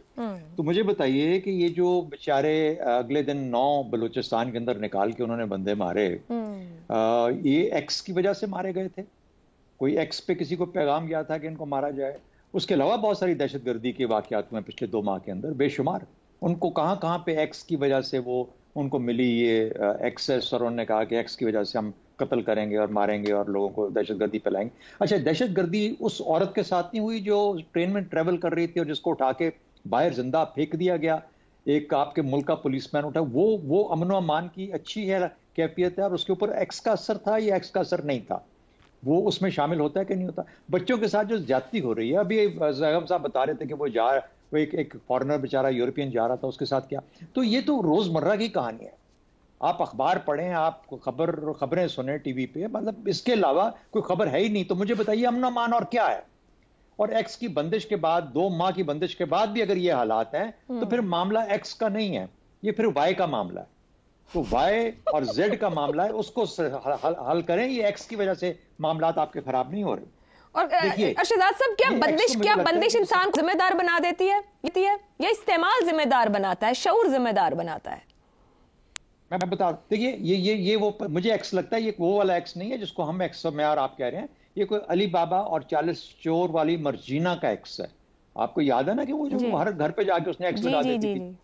तो मुझे बताइए कि ये जो बेचारे अगले दिन 9 बलूचिस्तान के अंदर निकाल के उन्होंने बंदे मारे, ये एक्स की वजह से मारे गए थे? कोई एक्स पे किसी को पैगाम गया था कि इनको मारा जाए? उसके अलावा बहुत सारी दहशतगर्दी के वाकयात हुए पिछले 2 माह के अंदर बेशुमार। उनको कहां पे एक्स की वजह से वो उनको मिली ये एक्सेस, और उन्होंने कहा कि एक्स की वजह से हम कत्ल करेंगे और मारेंगे और लोगों को दहशतगर्दी फैलाएंगे। अच्छा, दहशतगर्दी उस औरत के साथ नहीं हुई जो ट्रेन में ट्रेवल कर रही थी और जिसको उठा के बाहर जिंदा फेंक दिया गया? एक आपके मुल्क का पुलिसमैन उठा, वो अमन व अमान की अच्छी है कैफियत है और उसके ऊपर एक्स का असर था या एक्स का असर नहीं था, वो उसमें शामिल होता है कि नहीं होता? बच्चों के साथ जो ज्यादती हो रही है, अभी ज़ैगम साहब बता रहे थे कि वो एक फॉरेनर बेचारा यूरोपियन जा रहा था, उसके साथ क्या। तो ये तो रोजमर्रा की कहानी है। आप अखबार पढ़ें, आप खबरें सुने टीवी पे, मतलब इसके अलावा कोई खबर है ही नहीं। तो मुझे बताइए अमन अमान और क्या है? और एक्स की बंदिश के बाद, 2 माह की बंदिश के बाद भी अगर ये हालात हैं तो फिर मामला एक्स का नहीं है, ये फिर वाई का मामला है। तो वाई और जेड का मामला है, उसको हल करें। ये एक्स की वजह से मामलात आपके खराब नहीं हो रहे। और शहजाद साहब, क्या बंदिश इंसान को जिम्मेदार बना देती है या इस्तेमाल जिम्मेदार बनाता है, शऊर जिम्मेदार बनाता है? मैं बता, देखिए ये वो मुझे एक्स लगता है, ये वो वाला एक्स नहीं है जिसको हम एक्स में और आप कह रहे हैं। ये कोई अली बाबा और 40 चोर वाली मर्जीना का एक्स है। आपको याद है ना कि वो जो हर घर पे जाके उसने एक्स लगा देती थी।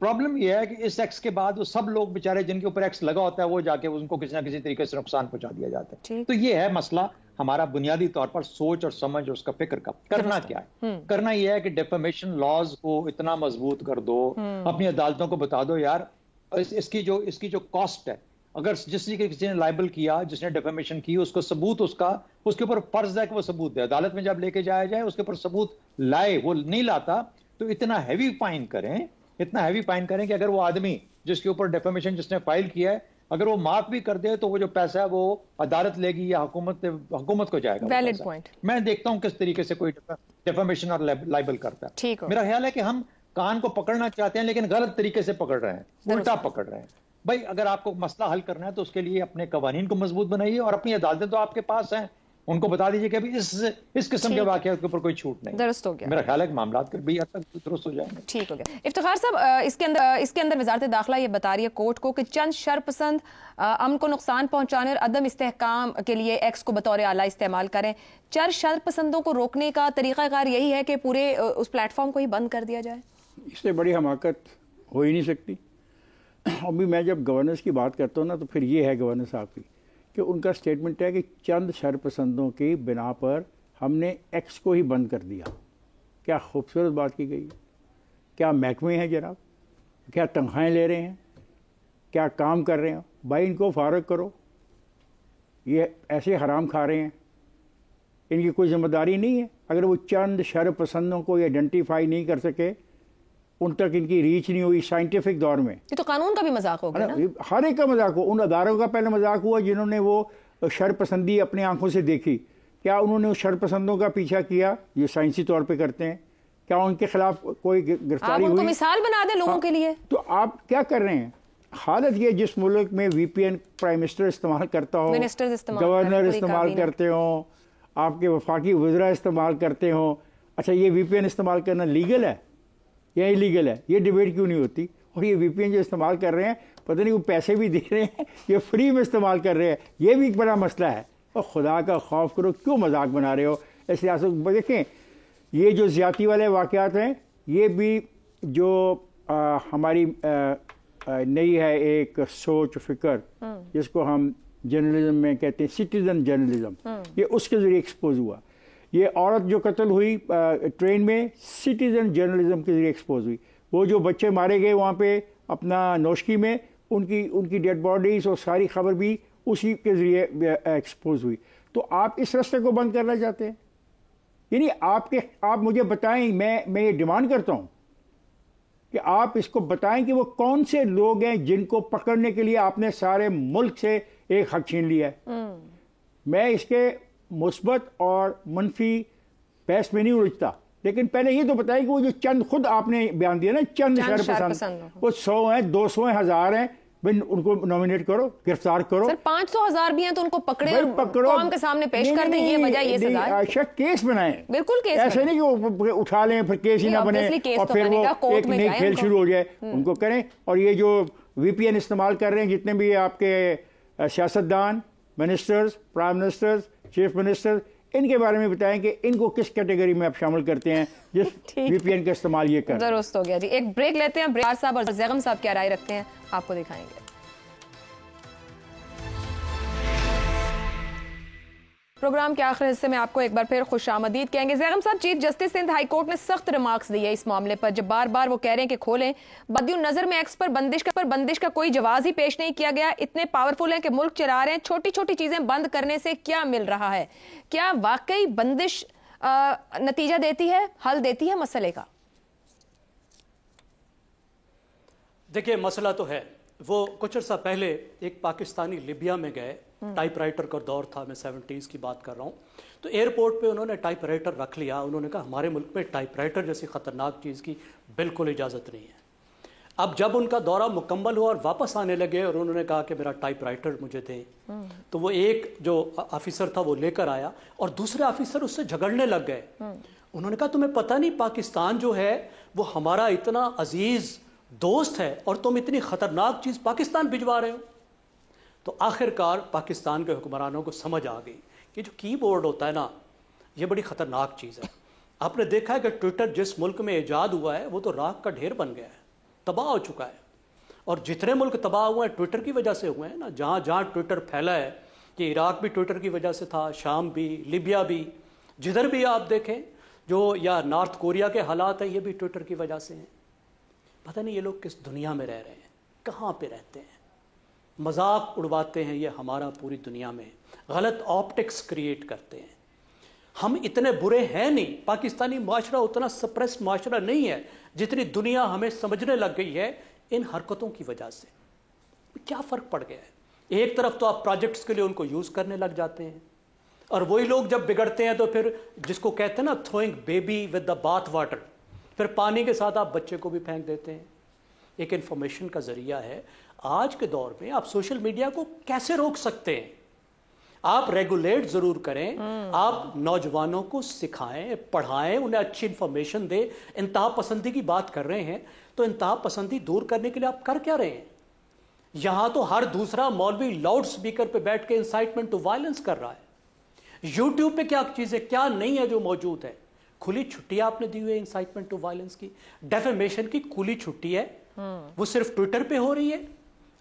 प्रॉब्लम यह है कि इस एक्स के बाद वो सब लोग बेचारे जिनके ऊपर एक्स लगा होता है वो जाके उनको किसी ना किसी तरीके से नुकसान पहुंचा दिया जाता है। तो ये है मसला हमारा बुनियादी तौर पर सोच और समझ और उसका फिक्र का। करना क्या है? करना यह है कि डेफेमेशन लॉज को इतना मजबूत कर दो, अपनी अदालतों को बता दो यार इसकी जो कॉस्ट है, अगर किसी ने लाइबल किया, जिसने डेफेमेशन की, उसको सबूत उसके ऊपर फर्ज है कि वो सबूत दे। अदालत में जब लेके जाया जाए उसके ऊपर सबूत लाए, वो नहीं लाता तो इतना हैवी फाइन करें कि अगर वो आदमी जिसके ऊपर डेफेमेशन जिसने फाइल किया है, अगर वो माफ भी कर दे तो वो जो पैसा है वो अदालत लेगी या हुकूमत को जाएगा। Valid point. मैं देखता हूं किस तरीके से कोई डेफेमेशन और लाइबल करता है। मेरा ख्याल है कि हम कान को पकड़ना चाहते हैं लेकिन गलत तरीके से पकड़ रहे हैं, उल्टा पकड़ रहे हैं। भाई अगर आपको मसला हल करना है तो उसके लिए अपने कवानीन को मजबूत बनाइए और अपनी अदालतें तो आपके पास हैं। उनको बता दीजिए कि अभी इस किस्म के वाक़यात के ऊपर कोई छूट नहीं। दुरुस्त हो गया। मेरा ख्याल है कि मामलात के भी हद तक दुरुस्त हो जाएंगे। ठीक हो गया। इफ्तिखार साहब, इसके अंदर वजारत दाखिला ये बता रही है कोर्ट को कि चंद शरपसंद अमन को नुकसान पहुंचाने और अदम इस्तेहकाम के लिए एक्स को बतौर आला इस्तेमाल करें। चंद शरपसंदों को रोकने का तरीक़ाकार यही है कि पूरे उस प्लेटफॉर्म को ही बंद कर दिया जाए? इससे बड़ी हमाकत हो ही नहीं सकती। अभी मैं जब गवर्नेंस की बात करता हूँ ना, तो फिर ये है गवर्नर साहब की कि उनका स्टेटमेंट है कि चंद शरपसंदों की बिना पर हमने एक्स को ही बंद कर दिया। क्या खूबसूरत बात की गई है। क्या महकमे हैं जनाब, क्या तनख्वाहें ले रहे हैं, क्या काम कर रहे हैं? भाई इनको फारग करो, ये ऐसे हराम खा रहे हैं, इनकी कोई जिम्मेदारी नहीं है। अगर वो चंद शरपसंदों को आइडेंटिफाई नहीं कर सके, उन तक इनकी रीच नहीं हुई साइंटिफिक दौर में, ये तो कानून का भी मजाक हो गया ना? हर एक का मजाक हो। उन अदारों का पहले मजाक हुआ जिन्होंने वो शरपसंदी अपनी आंखों से देखी। क्या उन्होंने उस शरपसंदों का पीछा किया ये साइंसी तौर पे करते हैं? क्या उनके खिलाफ कोई गिरफ्तारी हुई? उनको मिसाल बना दे लोगों के लिए। तो आप क्या कर रहे हैं? हालत ये, जिस मुल्क में VPN प्राइम मिनिस्टर इस्तेमाल करता हो, गवर्नर इस्तेमाल करते हो, आपके वफाकी वज़रा इस्तेमाल करते हो, अच्छा ये VPN इस्तेमाल करना लीगल है या इलीगल है? ये डिबेट क्यों नहीं होती? और ये VPN जो इस्तेमाल कर रहे हैं, पता नहीं वो पैसे भी दे रहे हैं, ये फ्री में इस्तेमाल कर रहे हैं, ये भी एक बड़ा मसला है। और खुदा का खौफ करो, क्यों मजाक बना रहे हो इस सियासत? देखें, ये जो ज़्यादती वाले वाक़यात हैं, ये भी जो हमारी नई है एक सोच फ़िक्र, जिसको हम जर्नलिज्म में कहते हैं सिटीज़न जर्नलिज्म, ये उसके ज़रिए एक्सपोज हुआ। ये औरत जो कत्ल हुई ट्रेन में, सिटीज़न जर्नलिज्म के ज़रिए एक्सपोज हुई। वो जो बच्चे मारे गए वहाँ पे अपना नौशकी में, उनकी डेड बॉडीज़ और सारी खबर भी उसी के ज़रिए एक्सपोज हुई। तो आप इस रास्ते को बंद करना चाहते हैं? यानी आप मुझे बताएं, मैं ये डिमांड करता हूँ कि आप इसको बताएं कि वो कौन से लोग हैं जिनको पकड़ने के लिए आपने सारे मुल्क से एक हक छीन लिया है। मैं इसके मुस्बत और मनफी बहस में नहीं उलझता, लेकिन पहले ये तो बताइए कि वो जो चंद खुद आपने बयान दिया ना, चंद शरपसंद, वो 100 हैं, 200 हैं, 1000 हैं, उनको नॉमिनेट करो, गिरफ्तार करो। सर 500,000 भी हैं तो उनको पकड़े और कौम के सामने पेश कर दें, ये वजह, ये सजा है। अच्छा केस बनाएं, बिल्कुल केस, ऐसे नहीं कि वो उठा लें फिर केस ही ना बने और फिर वो एक नई खेल शुरू हो जाए। उनको करें। और ये जो VPN इस्तेमाल कर रहे हैं जितने भी आपके सियासतदान, ministers, prime ministers, chief minister, इनके बारे में बताएं कि इनको किस कैटेगरी में आप शामिल करते हैं जिस VPN का इस्तेमाल ये कर। दुरुस्त हो गया जी। एक ब्रेक लेते हैं। ब्रेक साहब और ज़ैगम साहब क्या राय रखते हैं आपको दिखाएंगे। प्रोग्राम के आखिरी हिस्से में आपको एक बार फिर खुशामदीद कहेंगे। ज़ैगम साहब, chief justice Sindh High Court ने सख्त रिमार्क्स दिए इस मामले पर, जब बार बार वो कह रहे हैं कि खोलें। बदियुन नजर में एक्स पर बंदिश का कोई जवाब ही पेश नहीं किया गया। इतने पावरफुल हैं कि मुल्क चला रहे हैं, छोटी छोटी चीजें बंद करने से क्या मिल रहा है? क्या वाकई बंदिश नतीजा देती है, हल देती है मसले का? देखिए, मसला तो है। वो कुछ अर्सा पहले एक पाकिस्तानी लिबिया में गए, टाइपराइटर का दौर था, मैं 70s की बात कर रहा हूँ। तो एयरपोर्ट पे उन्होंने टाइपराइटर रख लिया। उन्होंने कहा हमारे मुल्क में टाइपराइटर जैसी ख़तरनाक चीज़ की बिल्कुल इजाज़त नहीं है। अब जब उनका दौरा मुकम्मल हुआ और वापस आने लगे और उन्होंने कहा कि मेरा टाइपराइटर मुझे दें, तो वो एक जो ऑफिसर था वो लेकर आया और दूसरे ऑफिसर उससे झगड़ने लग गए। उन्होंने कहा तुम्हें पता नहीं पाकिस्तान जो है वो हमारा इतना अजीज़ दोस्त है और तुम इतनी ख़तरनाक चीज़ पाकिस्तान भिजवा रहे हो। तो आखिरकार पाकिस्तान के हुक्मरानों को समझ आ गई कि जो कीबोर्ड होता है ना, ये बड़ी ख़तरनाक चीज़ है। आपने देखा है कि ट्विटर जिस मुल्क में ईजाद हुआ है वो तो राख का ढेर बन गया है, तबाह हो चुका है। और जितने मुल्क तबाह हुए हैं ट्विटर की वजह से हुए हैं ना। जहाँ जहाँ ट्विटर फैला है, कि इराक भी ट्विटर की वजह से था, शाम भी, लिबिया भी, जिधर भी आप देखें, जो या नॉर्थ कोरिया के हालात हैं, ये भी ट्विटर की वजह से हैं। पता नहीं ये लोग किस दुनिया में रह रहे हैं, कहाँ पे रहते हैं, मजाक उड़वाते हैं ये हमारा पूरी दुनिया में, गलत ऑप्टिक्स क्रिएट करते हैं। हम इतने बुरे हैं नहीं, पाकिस्तानी माशरा उतना सप्रेस माशरा नहीं है जितनी दुनिया हमें समझने लग गई है इन हरकतों की वजह से। क्या फ़र्क पड़ गया है? एक तरफ तो आप प्रोजेक्ट्स के लिए उनको यूज़ करने लग जाते हैं, और वही लोग जब बिगड़ते हैं तो फिर जिसको कहते हैं ना throwing baby with the bath water, फिर पानी के साथ आप बच्चे को भी फेंक देते हैं। एक इन्फॉर्मेशन का ज़रिया है। आज के दौर में आप सोशल मीडिया को कैसे रोक सकते हैं? آپ ریگولیٹ ضرور کریں, آپ نوجوانوں کو سکھائیں, پڑھائیں, انہیں اچھی انفارمیشن دیں. انتہا پسندی کی بات کر رہے ہیں تو انتہا پسندی دور کرنے کے لیے آپ کر کیا رہے ہیں؟ یہاں تو ہر دوسرا مولوی لاؤڈ سپیکر پہ بیٹھ کے انسائٹمنٹ ٹو وائلنس کر رہا ہے. یوٹیوب پہ کیا چیزیں کیا نہیں ہے جو موجود ہے؟ کھلی چھٹی آپ نے دی ہوئی ہے انسائٹمنٹ ٹو وائلنس کی, ڈیفیمیشن کی کھلی چھٹی ہے, وہ صرف ٹویٹر پہ ہو رہی ہے.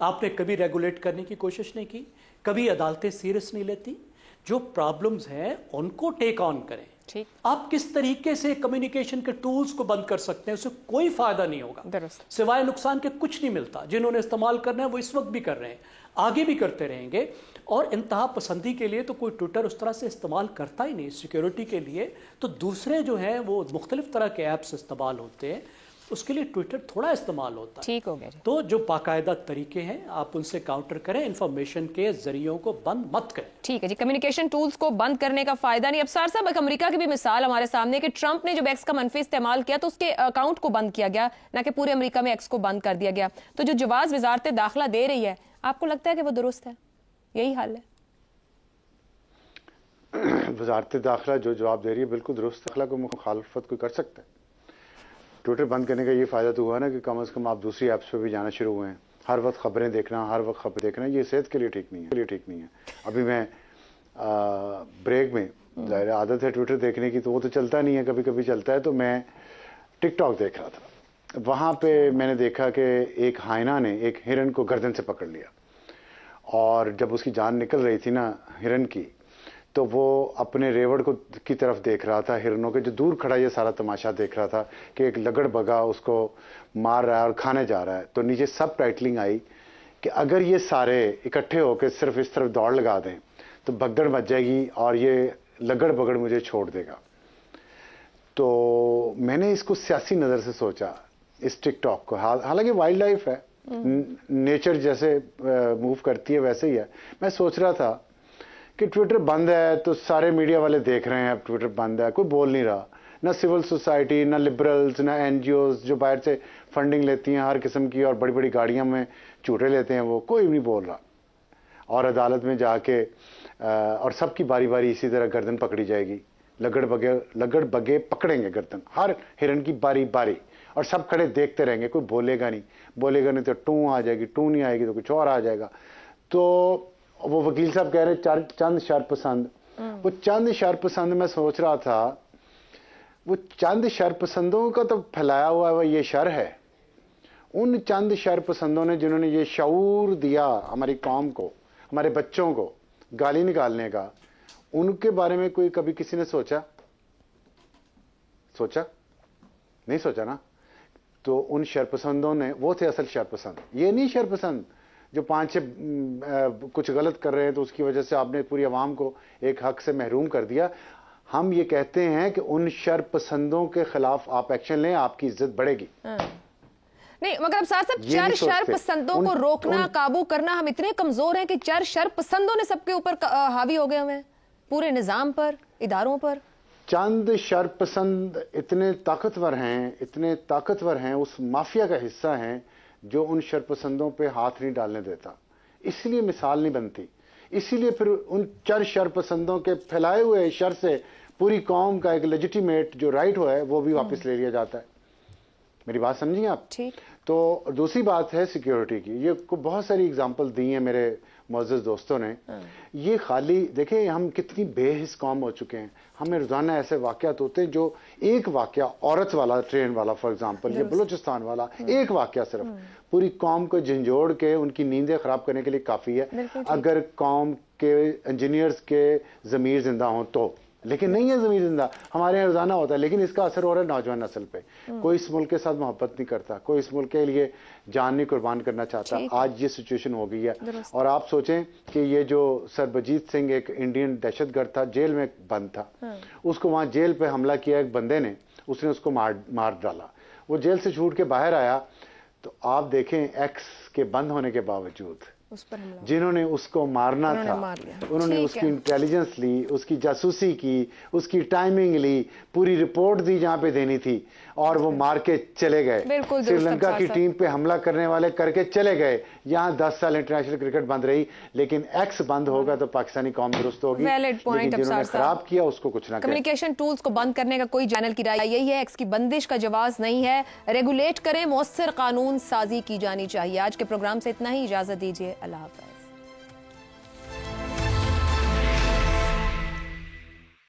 آپ نے کبھی ریگولیٹ کرنے کی کوشش نہیں کی, کبھی عدالتیں سیریس نہیں لیتی. جو پرابلمز ہیں ان کو ٹیک آن کریں. آپ کس طریقے سے کمیونیکیشن کے ٹولز کو بند کر سکتے ہیں, اسے کوئی فائدہ نہیں ہوگا, سوائے نقصان کے کچھ نہیں ملتا. جنہوں نے استعمال کرنا ہے وہ اس وقت بھی کر رہے ہیں, آگے بھی کرتے رہیں گے. اور انتہا پسندی کے لیے تو کوئی ٹویٹر اس طرح سے استعمال کرتا ہی نہیں. سیکیورٹی کے لیے تو دوسرے جو ہیں وہ مختلف طرح کے ایپس استعمال ہوتے ہیں, اس کے لیے ٹویٹر تھوڑا استعمال ہوتا ہے. ٹھیک ہو گیا. تو جو باقاعدہ طریقے ہیں آپ ان سے کاؤنٹر کریں, انفارمیشن کے ذریعوں کو بند مت کریں. ٹھیک ہے جی, کمیونیکیشن ٹولز کو بند کرنے کا فائدہ نہیں. اب سار صاحب ایک امریکہ کی بھی مثال ہمارے سامنے کہ ٹرمپ نے جب ایکس کا منفی استعمال کیا تو اس کے اکاؤنٹ کو بند کیا گیا, نہ کہ پورے امریکہ میں ایکس کو بند کر دیا گیا. تو جو جواز وزارت داخلہ دے رہی ہے, آپ کو لگتا ہے کہ وہ درست ہے؟ یہی حل ہے. وزارت داخلہ جو جواب دے رہی ہے بالکل درست. داخلہ کو مخالفت کوئی کر سکتا ہے. ٹویٹر بند کرنے کا یہ فائدہ تو ہوا نا کہ کم از کم آپ دوسری ایپس پہ بھی جانا شروع ہوئے ہیں. ہر وقت خبریں دیکھنا, ہر وقت خبر دیکھنا, یہ صحت کے لیے ٹھیک نہیں ہے. ابھی میں بریک میں, ظاہر عادت ہے ٹویٹر دیکھنے کی, تو وہ تو چلتا نہیں ہے, کبھی کبھی چلتا ہے. تو میں ٹک ٹاک دیکھ رہا تھا, وہاں پہ میں نے دیکھا کہ ایک ہائنا نے ایک ہرن کو گردن سے پکڑ لیا, اور جب اس کی جان نکل رہی تھی نا ہرن کی, تو وہ اپنے ریوڑ کو کی طرف دیکھ رہا تھا, ہرنوں کے جو دور کھڑا یہ سارا تماشا دیکھ رہا تھا کہ ایک لگڑ بگا اس کو مار رہا ہے اور کھانے جا رہا ہے. تو نیچے سب ٹائٹلنگ آئی کہ اگر یہ سارے اکٹھے ہو کے صرف اس طرف دوڑ لگا دیں تو بگدڑ مچ جائے گی اور یہ لگڑ بگڑ مجھے چھوڑ دے گا. تو میں نے اس کو سیاسی نظر سے سوچا, اس ٹک ٹاک کو. حالانکہ وائلڈ لائف ہے, نیچر جیسے موو کرتی ہے ویسے ہی ہے. میں سوچ رہا تھا کہ ٹویٹر بند ہے تو سارے میڈیا والے دیکھ رہے ہیں, اب ٹویٹر بند ہے, کوئی بول نہیں رہا, نہ سول سوسائٹی, نہ لبرلز, نہ این جی اوز جو باہر سے فنڈنگ لیتی ہیں ہر قسم کی اور بڑی بڑی گاڑیاں میں جھوٹے لیتے ہیں, وہ کوئی نہیں بول رہا. اور عدالت میں جا کے اور سب کی باری باری اسی طرح گردن پکڑی جائے گی, لگڑ بگے پکڑیں گے گردن, ہر ہرن کی باری باری, اور سب کھڑے دیکھتے رہیں گے, کوئی بولے گا نہیں تو ٹوں آ جائے گی, ٹوں نہیں آئے گی تو کچھ اور آ جائے گا. تو وہ وکیل صاحب کہہ رہے چند شرپسند, وہ چند شرپسند, میں سوچ رہا تھا وہ چند شرپسندوں کا تو پھیلایا ہوا ہے یہ شر ہے. ان چند شرپسندوں نے جنہوں نے یہ شعور دیا ہماری قوم کو, ہمارے بچوں کو گالی نکالنے کا, ان کے بارے میں کوئی کبھی کسی نے سوچا نہیں سوچا نا. تو ان شرپسندوں نے, وہ تھے اصل شرپسند, یہ نہیں شرپسند جو 5-6 کچھ غلط کر رہے ہیں تو اس کی وجہ سے آپ نے پوری عوام کو ایک حق سے محروم کر دیا. ہم یہ کہتے ہیں کہ ان شرپسندوں کے خلاف آپ ایکشن لیں, آپ کی عزت بڑھے گی. نہیں مگر اب ساتھ چر شرپسندوں کو روکنا, قابو کرنا, ہم اتنے کمزور ہیں کہ چر شرپسندوں نے سب کے اوپر حاوی ہو گئے ہوئے ہیں, پورے نظام پر, اداروں پر. چند شرپسند اتنے طاقتور ہیں, اس مافیا کا حصہ ہیں جو ان شرپسندوں پہ ہاتھ نہیں ڈالنے دیتا. اسی لیے مثال نہیں بنتی, اسی لیے پھر ان چر شرپسندوں کے پھیلائے ہوئے شر سے پوری قوم کا ایک لیجیٹیمیٹ جو رائٹ ہوا ہے وہ بھی واپس لے لیا جاتا ہے. میری بات سمجھیں آپ؟ ٹھیک. تو دوسری بات ہے سیکیورٹی کی. یہ بہت ساری اگزامپل دی ہیں میرے معزز دوستوں نے. یہ خالی دیکھیں ہم کتنی بے حس قوم ہو چکے ہیں. ہمیں روزانہ ایسے واقعات ہوتے ہیں جو ایک واقعہ, عورت والا, ٹرین والا فار ایگزامپل, یا بلوچستان والا, ایک واقعہ صرف پوری قوم کو جھنجھوڑ کے ان کی نیندیں خراب کرنے کے لیے کافی ہے. اگر قوم کے انجینئرز کے ضمیر زندہ ہوں تو, لیکن نہیں ہے ضمیر زندہ. ہمارے یہاں روزانہ ہوتا ہے, لیکن اس کا اثر ہو رہا ہے نوجوان نسل پہ. کوئی اس ملک کے ساتھ محبت نہیں کرتا, کوئی اس ملک کے لیے جان نہیں قربان کرنا چاہتا. آج یہ سچویشن ہو گئی ہے. اور آپ سوچیں کہ یہ جو سربجیت سنگھ ایک انڈین دہشت گرد تھا, جیل میں بند تھا, اس کو وہاں جیل پہ حملہ کیا ایک بندے نے, اس نے اس کو مار ڈالا. وہ جیل سے چھوٹ کے باہر آیا, تو آپ دیکھیں ایکس کے بند ہونے کے باوجود जिन्होंने उसको मारना था, उन्होंने उसकी इंटेलिजेंस ली, उसकी जासूसी की, उसकी टाइमिंग ली, पूरी रिपोर्ट दी जहां पे देनी थी, और वो मार के चले गए। श्रीलंका की टीम पे हमला करने वाले करके चले गए। यहां 10 साल इंटरनेशनल क्रिकेट बंद रही, लेकिन एक्स बंद होगा तो पाकिस्तानी कौम दुरुस्त होगी। लेकिन जिन्होंने खराब किया उसको कुछ ना। कम्युनिकेशन टूल्स को बंद करने का कोई चैनल की राय यही है, एक्स की बंदिश का जवाब नहीं है, रेगुलेट करें, मौसर कानून साजी की जानी चाहिए। आज के प्रोग्राम से इतना ही, इजाजत दीजिए, अल्लाह हाफ़िज़।